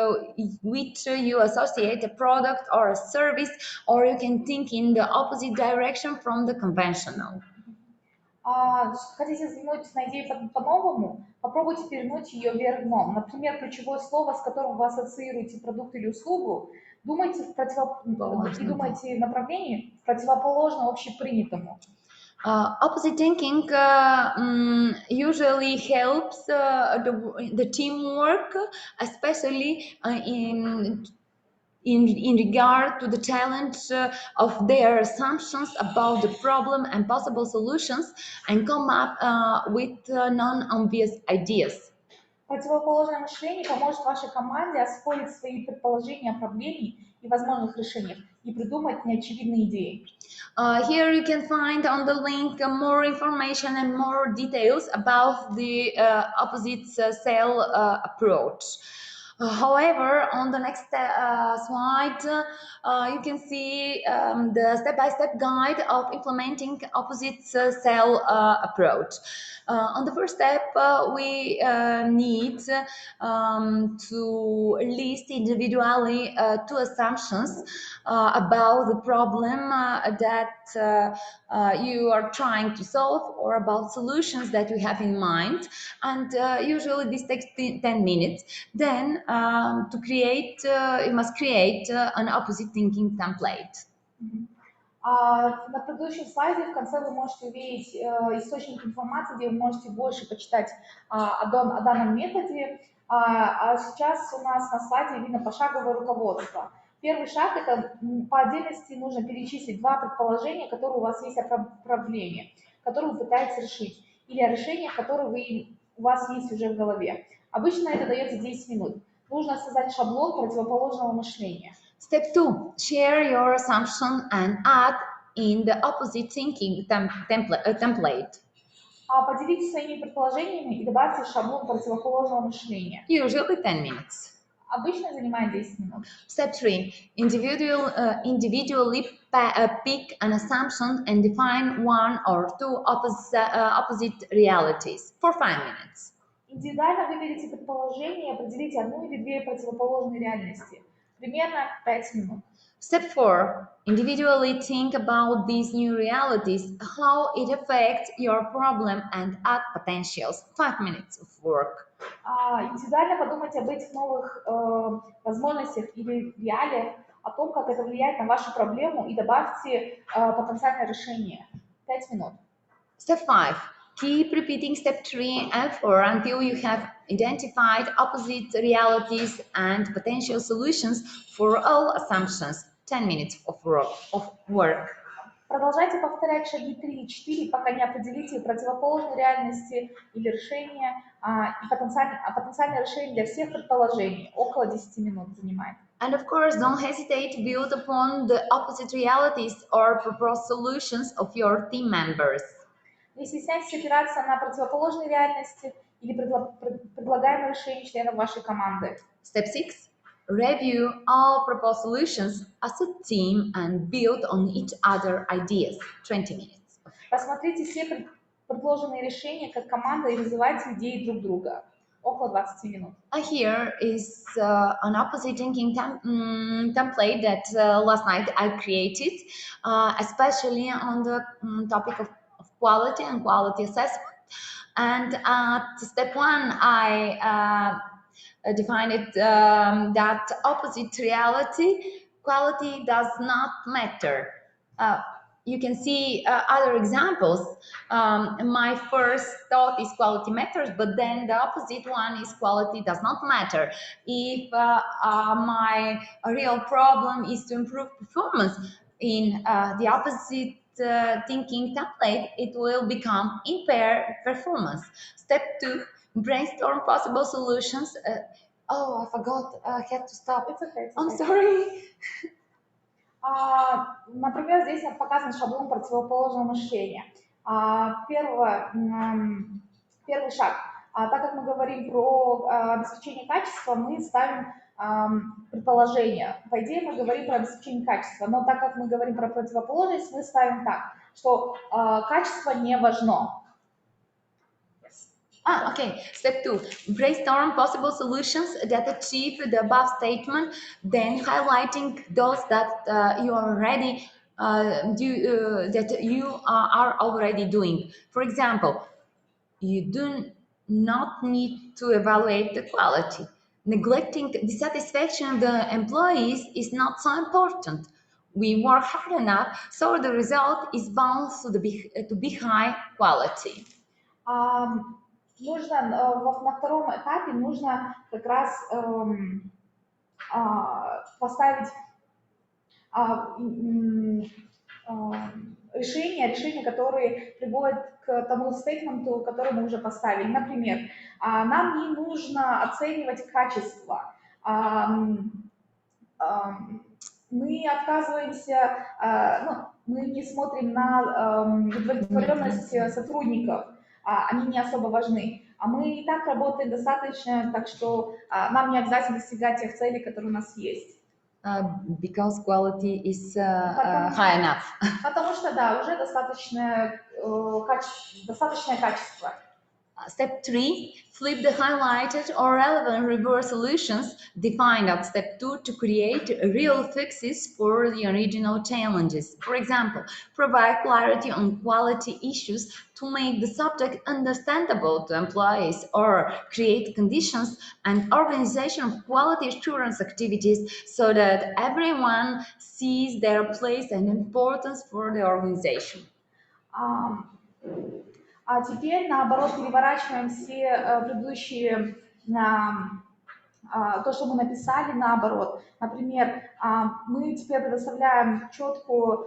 which you associate a product or a service, or you can think in the opposite direction from the conventional. Хотите взглянуть на идею по-новому, попробуйте перевернуть ее вверх дном. Например, ключевое слово, с которым вы ассоциируете продукт или услугу, думайте в направлении противоположно общепринятому. Opposite thinking usually helps the teamwork, especially in in regard to the challenge of their assumptions about the problem and possible solutions and come up with non-obvious ideas. Противоположное мышление поможет вашей команде освоить свои предположения о проблеме и возможных решениях и придумать неочевидные идеи. Here you can find on the link more information and more details about the opposite cell approach. However, on the next slide, you can see the step-by-step guide of implementing opposite cell approach. On the first step, we need to list individually two assumptions about the problem that you are trying to solve or about solutions that you have in mind, and usually this takes 10 minutes. Then to create, you must create an opposite thinking template. На предыдущем слайде в конце вы можете увидеть источник информации, где вы можете больше почитать о данном методе. А сейчас у нас на слайде видно пошаговое руководство. Первый шаг – это по отдельности нужно перечислить два предположения, которые у вас есть о проблеме, которую вы пытаетесь решить, или о решениях, которые у вас есть уже в голове. Обычно это дается 10 минут. Нужно создать шаблон противоположного мышления. Step 2. Share your assumption and add in the opposite thinking template. Поделитесь своими предположениями и добавьте шаблон противоположного мышления. Usually 10 minutes. Обычно занимает 10 минут. Step 3. Individually pick an assumption and define one or two opposite realities for 5 minutes. Индивидуально выберите предположение и определите одну или две противоположные реальности. Примерно 5 минут. Step 4. Individually think about these new realities, how it affects your problem and add potentials. 5 minutes of work. Индивидуально подумайте об этих новых возможностях или реалиях, о том, как это влияет на вашу проблему, и добавьте потенциальное решение. 5 минут. Step 5. Keep repeating step 3 and 4 until you have identified opposite realities and potential solutions for all assumptions. 10 minutes of work. Продолжайте повторять шаги 3 и 4, пока не определите противоположные реальности или решения, и потенциальное решение для всех предположений. Около 10 минут занимает. And of course, don't hesitate to build upon the opposite realities or propose solutions of your team members. Не стесняйтесь опираться на противоположные реальности или предлагаемые решения членов вашей команды. Step 6. Review all proposed solutions as a team and build on each other ideas. 20 minutes. Рассмотрите все предложенные решения как команда и развивайте идеи друг друга. Около 20 минут. Here is an opposite thinking template that last night I created, especially on the topic of quality and quality assessment. And at step 1, I defined it that opposite reality, quality does not matter. You can see other examples. My first thought is quality matters, but then the opposite one is quality does not matter. If my real problem is to improve performance in the opposite thinking template, it will become impaired performance. Step 2, brainstorm possible solutions. Oh, I forgot. I had to stop. It's okay. I'm sorry. Например, здесь показан шаблон противоположного мышления. Первый шаг. Так как мы говорим про обеспечение качества, мы ставим предположение. По идее, мы говорим про обеспечение качества, но так как мы говорим про противоположность, мы ставим так, что качество не важно. Okay. Step 2. Brainstorm possible solutions that achieve the above statement, then highlighting those that you already that you are already doing. For example, you do not need to evaluate the quality. Neglecting the satisfaction of the employees is not so important. We work hard enough, so the result is bound to be high quality. На втором этапе нужно как раз поставить решения, которые приводят к тому стейтменту, который мы уже поставили. Например, нам не нужно оценивать качество. Мы отказываемся, мы не смотрим на удовлетворенность сотрудников, они не особо важны. А мы и так работаем достаточно, так что нам не обязательно достигать тех целей, которые у нас есть. Because quality is high enough. Потому что, да, уже достаточное качество. Step 3, flip the highlighted or relevant review solutions defined at step 2 to create real fixes for the original challenges. For example, provide clarity on quality issues to make the subject understandable to employees, or create conditions and organization of quality assurance activities so that everyone sees their place and importance for the organization. А теперь, наоборот, переворачиваем все предыдущие, то, что мы написали, наоборот. Например, мы теперь предоставляем четкое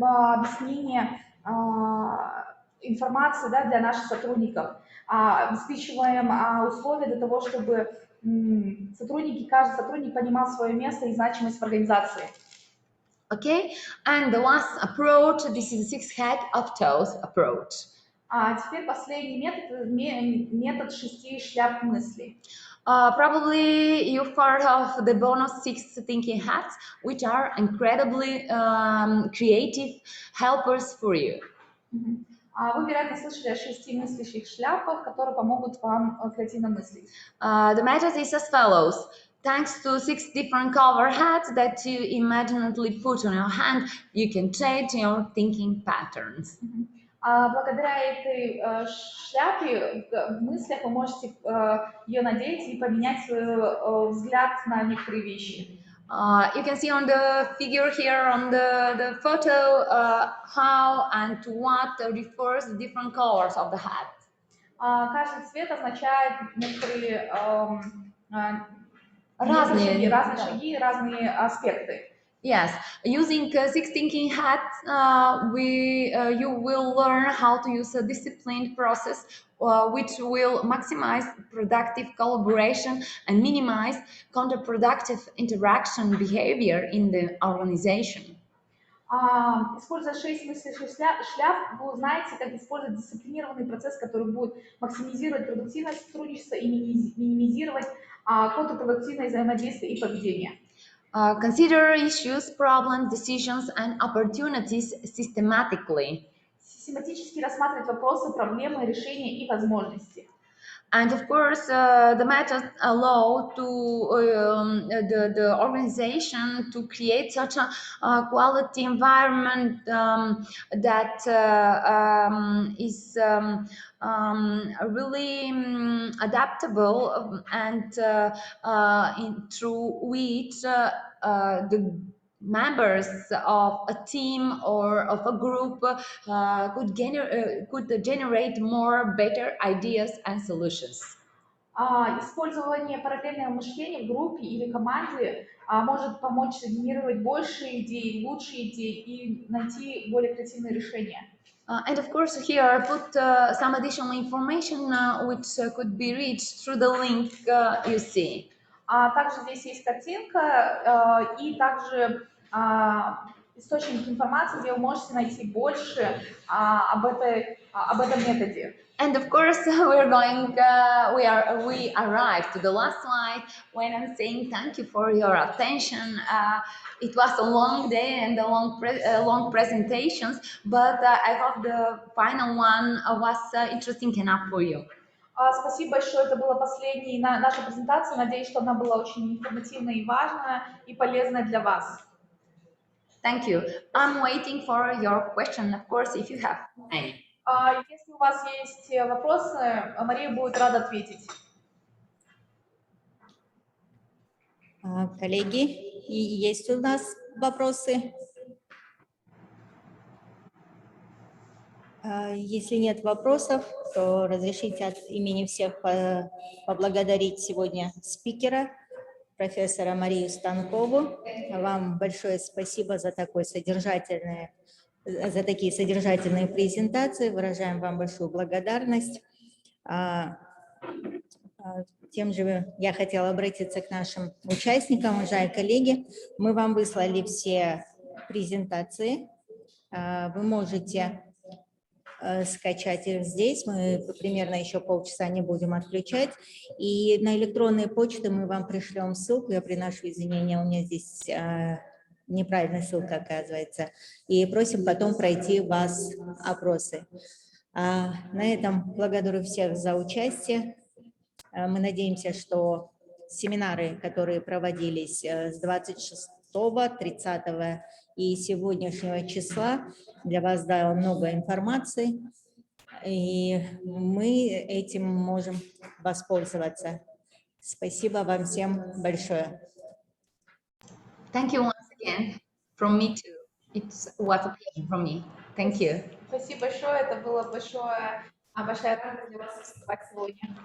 объяснение информации, да, для наших сотрудников. Обеспечиваем условия для того, чтобы каждый сотрудник понимал свое место и значимость в организации. Okay, and the last approach, this is the 6-head of toes approach. Теперь последний метод 6 шляп мыслей. Probably you've heard of the bonus 6 thinking hats, which are incredibly creative helpers for you. Вы, вероятно, слышали о 6 мыслящих шляпах, которые помогут вам креативно мыслить. The method is as follows. Thanks to 6 different cover hats that you imaginately put on your hand, you can change your thinking patterns. Благодаря этой шляпе в мыслях вы можете ее надеть и поменять свой взгляд на некоторые вещи. You can see on the figure here on the photo how and to what refers the different colors of the hat. Каждый цвет означает некоторые разные шаги, разные аспекты. Yes, using 6 thinking hats, you will learn how to use a disciplined process which will maximize productive collaboration and minimize counterproductive interaction behavior in the organization. Используя 6 мыслящих шляп, вы узнаете, как использовать дисциплинированный процесс, который будет максимизировать продуктивность сотрудничества и минимизировать контрпродуктивное взаимодействие и поведение. Consider issues, problems, decisions, and opportunities systematically. Систематически рассматривать вопросы, проблемы, решения и возможности. And of course, the method allow to the organization to create such a quality environment that is really adaptable and through which the members of a team or of a group could generate more better ideas and solutions. Использование параллельного мышления в группе или команде может помочь генерировать больше идей, лучше идей и найти более креативные решения. And of course, here I put some additional information which could be reached through the link you see. Также здесь есть картинка и также источник информации, где вы можете найти больше об этом методе. And of course, we arrived to the last slide when I'm saying thank you for your attention. It was a long day and long presentations, but I hope the final one was interesting enough for you. Спасибо большое, это была последняя наша презентация. Надеюсь, что она была очень информативная и важная и полезная для вас. Thank you. I'm waiting for your question, of course, if you have any. Если у вас есть вопросы, Мария будет рада ответить. Коллеги, есть у нас вопросы? Если нет вопросов, то разрешите от имени всех поблагодарить сегодня спикера, профессора Марию Станкову. Вам большое спасибо за такие содержательные презентации. Выражаем вам большую благодарность. Тем же я хотела обратиться к нашим участникам, уважаемые коллеги. Мы вам выслали все презентации. Вы можете скачать их здесь. Мы примерно еще полчаса не будем отключать. И на электронные почты мы вам пришлем ссылку. Я приношу извинения, у меня здесь неправильная ссылка, оказывается. И просим потом пройти у вас опросы. На этом благодарю всех за участие. Мы надеемся, что семинары, которые проводились с 26, 30 и сегодняшнего числа, для вас дало много информации, и мы этим можем воспользоваться. Спасибо вам всем большое. Thank you once again from me too. It was a pleasure for me. Thank you. Спасибо большое, это было большая радость для вас выступать сегодня.